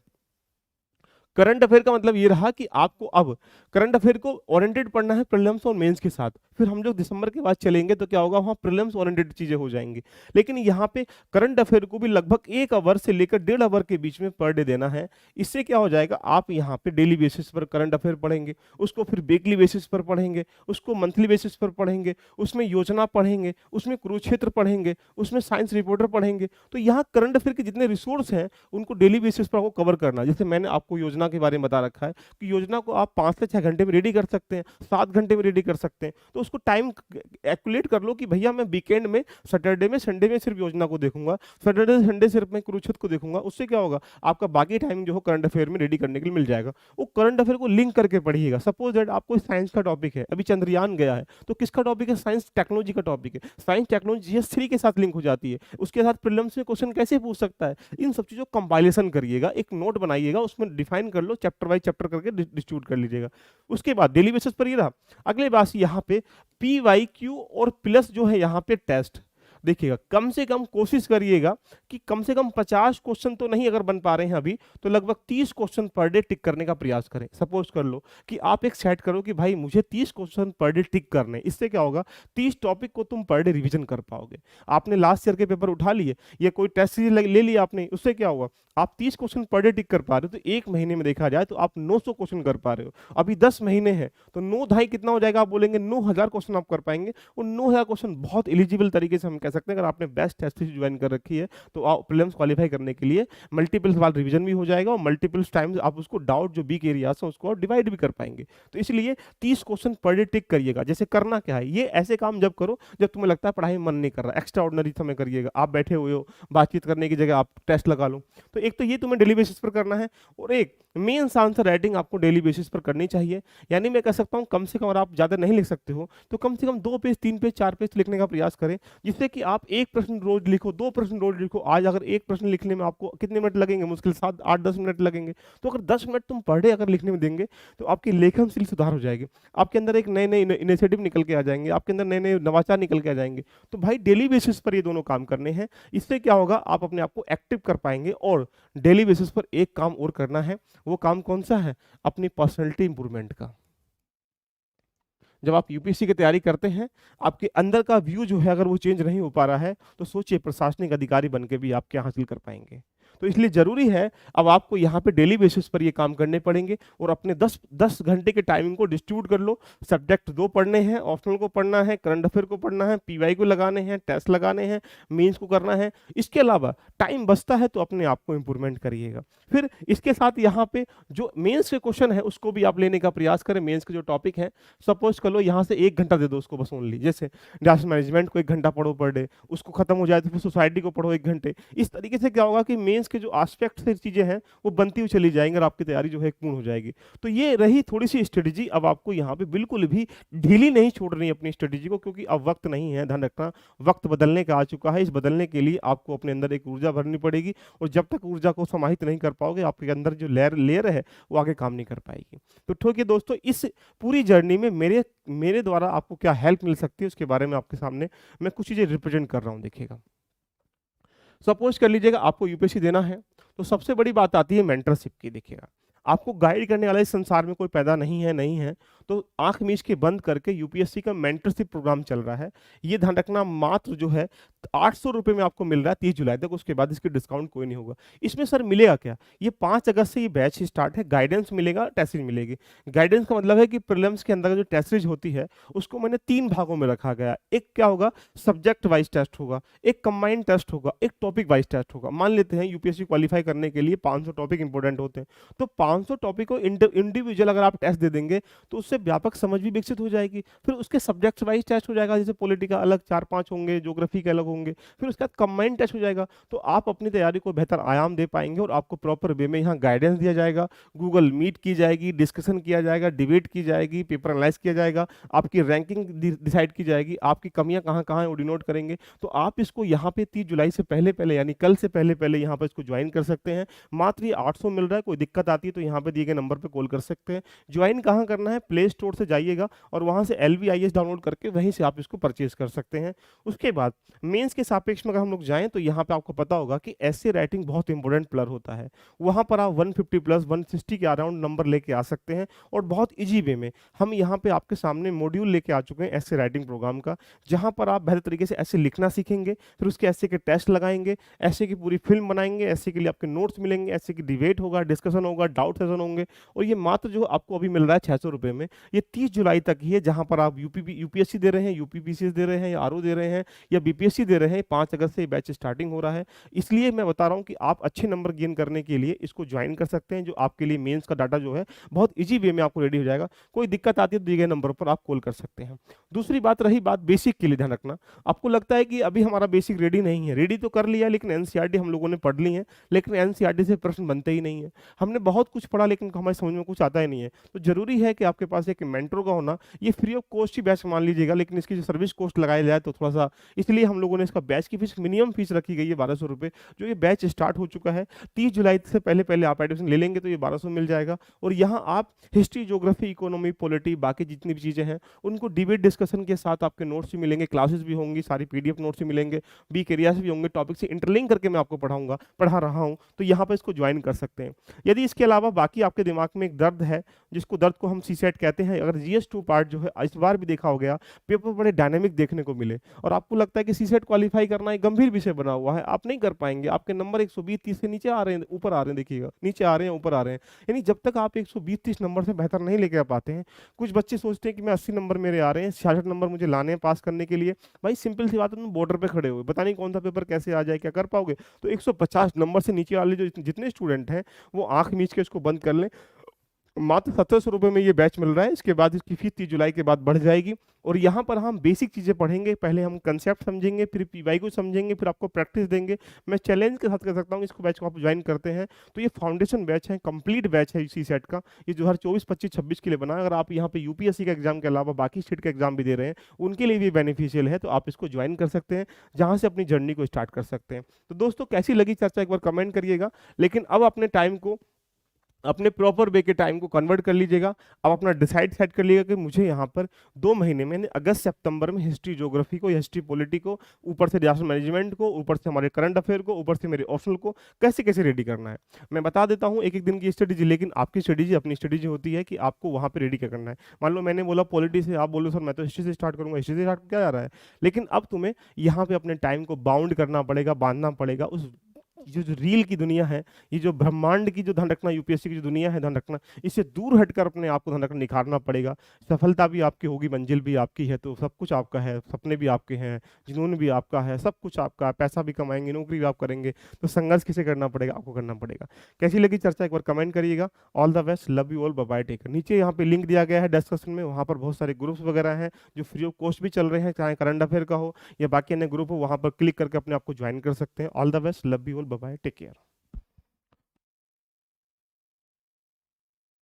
करंट अफेयर का मतलब ये रहा कि आपको अब करंट अफेयर को ओरिएंटेड पढ़ना है प्रीलिम्स और मेंस के साथ। फिर हम लोग दिसंबर के बाद चलेंगे तो क्या होगा, वहाँ प्रीलिम्स ओरिएंटेड चीजें हो जाएंगी। लेकिन यहाँ पे करंट अफेयर को भी लगभग 1 आवर से लेकर 1.5 आवर के बीच में पर डे देना है। इससे क्या हो जाएगा, आप यहाँ पे डेली बेसिस पर करंट अफेयर पढ़ेंगे, उसको फिर वीकली बेसिस पर पढ़ेंगे, उसको मंथली बेसिस पर पढ़ेंगे, उसमें योजना पढ़ेंगे, उसमें कुरुक्षेत्र पढ़ेंगे, उसमें साइंस रिपोर्टर पढ़ेंगे। तो यहाँ करंट अफेयर के जितने रिसोर्स हैं उनको डेली बेसिस पर आपको कवर करना। जैसे मैंने आपको योजना के बारे में बता रखा है कि योजना को आप 5 से 6 घंटे में रेडी कर सकते हैं, 7 घंटे में रेडी कर सकते हैं। तो उसको टाइम कैलकुलेट कर लो कि भैया मैं वीकेंड में, सैटरडे में, संडे में सिर्फ योजना को देखूंगा, सैटरडे संडे सिर्फ मैं कुरुक्षेत्र को देखूंगा। उससे क्या होगा, आपका बाकी टाइम जो हो करंट अफेयर में रेडी करने के लिए मिल जाएगा। वो करंट अफेयर को लिंक करके पढ़िएगा। सपोज दैट आपको साइंस का टॉपिक है, अभी चंद्रयान गया है तो किसका टॉपिक है, साइंस टेक्नोलॉजी का टॉपिक है। साइंस टेक्नोलॉजी जीएस3 के साथ लिंक हो जाती है। उसके साथ प्रीलिम्स में क्वेश्चन कैसे पूछ सकता है, इन सब चीजों को कंपाइलेशन करिएगा, एक नोट बनाइएगा, उसमें डिफाइन कर लो, चैप्टर वाइज चैप्टर करके डिस्ट्रीब्यूट कर लीजिएगा। उसके बाद डेली बेसिस पर ये रहा। अगले बात यहाँ पे PYQ और प्लस जो है यहाँ पे टेस्ट देखिएगा। कम से कम कोशिश करिएगा कि कम से कम 50 क्वेश्चन तो नहीं, अगर बन पा रहे हैं अभी तो लगभग 30 क्वेश्चन पर डे टिक करने का प्रयास करें। सपोज कर लो कि आप एक सेट करो कि भाई मुझे 30 क्वेश्चन पर डे टिक करने। इससे क्या होगा, 30 टॉपिक को तुम पर डे रिवीजन कर पाओगे। आपने लास्ट ईयर के पेपर उठा लिए या कोई टेस्ट सीरीज ले लिया आपने, उससे क्या होगा, आप 30 क्वेश्चन पर डे टिक कर पा रहे हो तो एक महीने में देखा जाए तो आप 900 क्वेश्चन कर पा रहे हो। अभी 10 महीने हैं तो 9 ढाई कितना हो जाएगा, आप बोलेंगे 9000 क्वेश्चन आप कर पाएंगे। और 9000 क्वेश्चन बहुत एलिजिबल तरीके से हम कह सकते हैं। अगर आपने बेस्ट टेस्ट सीरीज ज्वाइन कर रखी है तो आप प्रीलिम्स क्वालिफाई करने के लिए मल्टीपल सवाल रिवीजन भी हो जाएगा और मल्टीपल टाइम्स आप उसको डाउट जो वीक एरियाज हैं उसको डिवाइड भी कर पाएंगे। तो इसलिए 30 क्वेश्चन पर डे टिक करिएगा। जैसे करना क्या है, ये ऐसे काम जब करो जब तुम्हें लगता है पढ़ाई में मन नहीं कर रहा, एक्स्ट्रा ऑर्डिनरी समय करिएगा। आप बैठे हुए हो, बातचीत करने की जगह आप टेस्ट लगा लो। तो एक तो ये तुम्हें डेली बेसिस पर करना है और एक मेंस आंसर राइटिंग आपको डेली बेसिस पर करनी चाहिए। यानी मैं कह सकता हूं कम से कम, अगर आप ज्यादा नहीं लिख सकते हो तो कम से कम 2 पेज, 3 पेज, 4 पेज लिखने का प्रयास करें, जिससे कि आप एक प्रश्न रोज लिखो, 2 प्रश्न रोज लिखो। आज अगर एक प्रश्न लिखने में आपको कितने मिनट लगेंगे, मुश्किल 7, 8, 10 मिनट लगेंगे। तो अगर 10 मिनट तुम पर डे अगर लिखने में देंगे तो आपकी लेखन स्किल सुधार हो जाएगी, आपके अंदर एक नए नए इनिशिएटिव निकल के आ जाएंगे, आपके अंदर नए नए नवाचार निकल के आ जाएंगे। तो भाई डेली बेसिस पर ये दोनों काम करने हैं। इससे क्या होगा, आप अपने आप को एक्टिव कर पाएंगे। और डेली बेसिस पर एक काम और करना है, वो काम कौन सा है, अपनी पर्सनैलिटी इंप्रूवमेंट का। जब आप यूपीएससी की तैयारी करते हैं, आपके अंदर का व्यू जो है अगर वो चेंज नहीं हो पा रहा है तो सोचिए प्रशासनिक अधिकारी बन के भी आप क्या हासिल कर पाएंगे। तो इसलिए जरूरी है अब आपको यहाँ पे डेली बेसिस पर ये काम करने पड़ेंगे और अपने 10 घंटे के टाइमिंग को डिस्ट्रीब्यूट कर लो। सब्जेक्ट 2 पढ़ने हैं, ऑप्शनल को पढ़ना है, करंट अफेयर को पढ़ना है, पीवाई को लगाने हैं, टेस्ट लगाने हैं, मेंस को करना है। इसके अलावा टाइम बचता है तो अपने आप को इंप्रूवमेंट करिएगा। फिर इसके साथ यहाँ पे जो मेंस के क्वेश्चन है उसको भी आप लेने का प्रयास करें। मेंस के जो टॉपिक है, सपोज कर लो यहाँ से 1 घंटा दे दो उसको बस ओनली। जैसे डिजास्टर मैनेजमेंट को 1 घंटा पढ़ो पर डे, उसको खत्म हो जाए तो फिर सोसाइटी को पढ़ो 1 घंटे। इस तरीके से क्या होगा कि मेंस के जो एस्पेक्ट से चीजें हैं वो बनती हुई चली जाएंगी और आपकी तैयारी जो है पूर्ण हो जाएगी। तो ये रही थोड़ी सी स्ट्रेटेजी। अब आपको यहाँ पे बिल्कुल भी ढीली नहीं छोड़नी अपनी स्ट्रेटेजी को, क्योंकि अब वक्त नहीं है, ध्यान रखना वक्त बदलने का आ चुका है। इस बदलने के लिए आपको अपने अंदर एक ऊर्जा भरनी पड़ेगी और जब तक ऊर्जा को समाहित नहीं कर पाओगे आपके अंदर जो लेयर है वो आगे काम नहीं कर पाएगी। तो ठीक है दोस्तों, इस पूरी जर्नी में मेरे द्वारा आपको क्या हेल्प मिल सकती है उसके बारे में आपके सामने मैं कुछ चीजें रिप्रेजेंट कर रहा हूं। देखिएगा, सपोज कर लीजिएगा आपको यूपीएससी देना है तो सबसे बड़ी बात आती है मेंटरशिप की। देखिएगा, आपको गाइड करने वाला इस संसार में कोई पैदा नहीं है तो आंख मीच के बंद करके यूपीएससी का मेंटरशिप प्रोग्राम चल रहा है। ये ध्यान रखना, मात्र जो है 800 रुपये में आपको मिल रहा है 30 जुलाई तक, उसके बाद इसके डिस्काउंट कोई नहीं होगा। इसमें सर मिलेगा क्या? ये 5 अगस्त से ये बैच स्टार्ट है, गाइडेंस मिलेगा, टेस्ट सीरीज मिलेगी। गाइडेंस का मतलब है कि प्रीलिम्स के अंदर जो टेस्ट सीरीज होती है उसको मैंने 3 भागों में रखा गया। एक क्या होगा, सब्जेक्ट वाइज टेस्ट होगा, एक कंबाइंड टेस्ट होगा, एक टॉपिक वाइज टेस्ट होगा। मान लेते हैं यूपीएससी क्वालिफाई करने के लिए 500 टॉपिक इंपॉर्टेंट होते हैं, तो 500 टॉपिक को इंडिविजुअल अगर आप टेस्ट दे देंगे तो उससे व्यापक समझ भी विकसित हो जाएगी। फिर उसके सब्जेक्ट वाइज टेस्ट हो जाएगा, जैसे पॉलिटी का अलग 4-5 होंगे, ज्योग्राफी के अलग होंगे, फिर उसके बाद कंबाइंड टेस्ट हो जाएगा। तो आप अपनी तैयारी को बेहतर आयाम दे पाएंगे और आपको प्रॉपर वे में यहाँ गाइडेंस दिया जाएगा, गूगल मीट की जाएगी, डिस्कशन किया जाएगा, डिबेट की जाएगी, पेपर एनालाइज किया जाएगा, आपकी रैंकिंग डिसाइड की जाएगी, आपकी कमियां कहाँ कहाँ हैं वो डिनोट करेंगे। तो आप इसको यहाँ पे 30 जुलाई से पहले पहले यानी कल से पहले पहले यहाँ पर इसको ज्वाइन कर सकते हैं। मात्र ये 800 मिल रहा है, कोई दिक्कत आती है तो यहाँ पे दिए गए नंबर पे कॉल कर सकते हैं। ज्वाइन कहाँ करना है, प्ले स्टोर से जाइएगा और वहाँ से LVIS डाउनलोड करके वहीं से आप इसको परचेज कर सकते हैं। उसके बाद मेंस के सापेक्ष में अगर हम लोग जाएं तो यहाँ पे आपको पता होगा कि ऐसे राइटिंग बहुत इंपॉर्टेंट प्लर होता है, वहाँ पर आप 150 प्लस 160 के अराउंड नंबर लेके आ सकते हैं। और बहुत इजी वे में हम यहाँ पे आपके सामने मॉड्यूल लेके आ चुके हैं ऐसे राइटिंग प्रोग्राम का, जहाँ पर आप बेहतर तरीके से ऐसे लिखना सीखेंगे, फिर उसके ऐसे के टेस्ट लगाएंगे, ऐसे की पूरी फिल्म बनाएंगे, ऐसे के लिए आपके नोट्स मिलेंगे, ऐसे की डिबेट होगा, डिस्कशन होगा, डाउट सेशन होंगे। और ये मात्र जो आपको अभी मिल रहा है 600 रुपये में, ये 30 जुलाई तक ही है, जहाँ पर आप यूपीएससी दे रहे हैं, यूपीपीसीएस दे रहे हैं, या आरओ दे रहे हैं, या बीपीएससी दे रहे हैं। 5 अगस्त से बैच स्टार्टिंग हो रहा है, इसलिए मैं बता रहा हूँ कि आप अच्छे नंबर गेन करने के लिए इसको ज्वाइन कर सकते हैं, जो आपके लिए मेंस का डाटा जो है बहुत इजी वे में आपको रेडी हो जाएगा। कोई दिक्कत आती है तो दिए गए नंबर पर आप कॉल कर सकते हैं। दूसरी बात रही बात बेसिक के लिए, ध्यान रखना, आपको लगता है कि अभी हमारा बेसिक रेडी नहीं है, रेडी तो कर लिया लेकिन एनसीईआरटी हम लोगों ने पढ़ ली है, लेकिन एनसीईआरटी से प्रश्न बनते ही नहीं है। हमने बहुत कुछ पढ़ा लेकिन हमारे समझ में कुछ आता ही नहीं है। तो जरूरी है कि आपके पास एक मेंटर का होना। ये free of cost he batch मान लीजिएगा, लेकिन इसकी जो सर्विस कॉस्ट लगाया जाए तो थोड़ा सा, इसलिए हम लोगों ने इसका बैच की फीस, मिनिमम फीस रखी गई है 1200 रुपये। जो ये बैच स्टार्ट हो चुका है 30 जुलाई से पहले पहले आप एडमिशन ले लेंगे तो ये 1200 मिल जाएगा। और यहाँ आप हिस्ट्री, ज्योग्राफी, इकोनॉमी, पॉलिटी, बाकी जितनी भी चीज़ें हैं उनको डिबेट डिस्कशन के साथ आपके नोट्स भी मिलेंगे, क्लासेस भी होंगी, सारी PDF नोट्स भी मिलेंगे, वीक एरियाज भी होंगे, टॉपिक से इंटरलिंक करके मैं आपको पढ़ा रहा हूँ। तो यहाँ पर इसको ज्वाइन कर सकते हैं। यदि इसके अलावा बाकी आपके दिमाग में एक दर्द है, जिसको दर्द को हम CSET कहते हैं, अगर GS2 पार्ट जो है इस बार भी देखा हो गया, पेपर बड़े डायनेमिक देखने को मिले और आपको लगता है कि CSET क्वालिफाई करना एक गंभीर विषय बना हुआ है, आप नहीं कर पाएंगे, आपके नंबर 120-30 से नीचे आ रहे हैं, ऊपर आ रहे हैं, देखिएगा नीचे आ रहे हैं, ऊपर आ रहे हैं, यानी जब तक आप 120-30 नंबर से बेहतर नहीं लेके आ पाते हैं। कुछ बच्चे सोचते हैं कि मैं 80 नंबर मेरे आ रहे हैं, 66 नंबर मुझे लाने हैं पास करने के लिए। भाई सिंपल सी बात है, तुम बॉर्डर पे खड़े हुए, पता नहीं कौन सा पेपर कैसे आ जाए, क्या कर पाओगे? तो 150 नंबर से नीचे वाले जो जितने स्टूडेंट हैं वो आंख मीच के इसको बंद कर लें। मात्र 1700 रुपये में ये बैच मिल रहा है। इसके बाद इसकी फीस 30 जुलाई के बाद बढ़ जाएगी और यहाँ पर हम बेसिक चीज़ें पढ़ेंगे। पहले हम कंसेप्ट समझेंगे, फिर PY को समझेंगे, फिर आपको प्रैक्टिस देंगे। मैं चैलेंज के साथ कह सकता हूँ, इसको बैच को आप ज्वाइन करते हैं तो ये फाउंडेशन बैच है, कंप्लीट बैच है CSET का। ये जो हर 24, 25, 26 के लिए बना है। अगर आप यहाँ पे UPSC का एग्जाम के अलावा बाकी स्टेट का एग्जाम भी दे रहे हैं, उनके लिए भी बेनिफिशियल है, तो आप इसको ज्वाइन कर सकते हैं, जहाँ से अपनी जर्नी को स्टार्ट कर सकते हैं। तो दोस्तों, कैसी लगी चर्चा एक बार कमेंट करिएगा। लेकिन अब अपने टाइम को, अपने प्रॉपर वे के टाइम को कन्वर्ट कर लीजिएगा। अब अपना डिसाइड सेट कर लीजिएगा कि मुझे यहाँ पर 2 महीने में, अगस्त सितंबर में हिस्ट्री ज्योग्राफी को, हिस्ट्री पॉलिटी को, ऊपर से डिजास्टर मैनेजमेंट को, ऊपर से हमारे करंट अफेयर को, ऊपर से मेरे ऑप्शनल को कैसे कैसे रेडी करना है। मैं बता देता हूँ एक एक दिन की स्ट्रेटेजी, लेकिन आपकी स्ट्रेटेजी अपनी स्ट्रेटेजी होती है कि आपको वहाँ पर रेडी क्या करना है। मान लो मैंने बोला पॉलिटी से, आप बोलो सर मैं तो हिस्ट्री से स्टार्ट करूँगा, हिस्ट्री से स्टार्ट क्या जा रहा है। लेकिन अब तुम्हें यहाँ पे अपने टाइम को बाउंड करना पड़ेगा, बांधना पड़ेगा। उस जो रील की दुनिया है, ये जो ब्रह्मांड की जो ध्यान रखना, यूपीएससी की जो दुनिया है ध्यान रखना, इससे दूर हटकर अपने आप को ध्यान रखना, निखारना पड़ेगा। सफलता भी आपकी होगी, मंजिल भी आपकी है, तो सब कुछ आपका है, सपने भी आपके हैं, जुनून भी आपका है, सब कुछ आपका है, पैसा भी कमाएंगे, नौकरी भी आप करेंगे। तो संघर्ष किसे करना पड़ेगा? आपको करना पड़ेगा। कैसी लगी चर्चा एक बार कमेंट करिएगा। All the best, love you all, bye bye, take care. नीचे यहाँ पे लिंक दिया गया है डिस्क्रिप्शन में, वहाँ पर बहुत सारे ग्रुप्स वगैरह हैं जो फ्री ऑफ कॉस्ट भी चल रहे हैं, चाहे करंट अफेयर का हो या बाकी अन्य ग्रुप हो, वहाँ पर क्लिक करके अपने आप को ज्वाइन कर सकते हैं। All the best, love you all, bye bye, take care.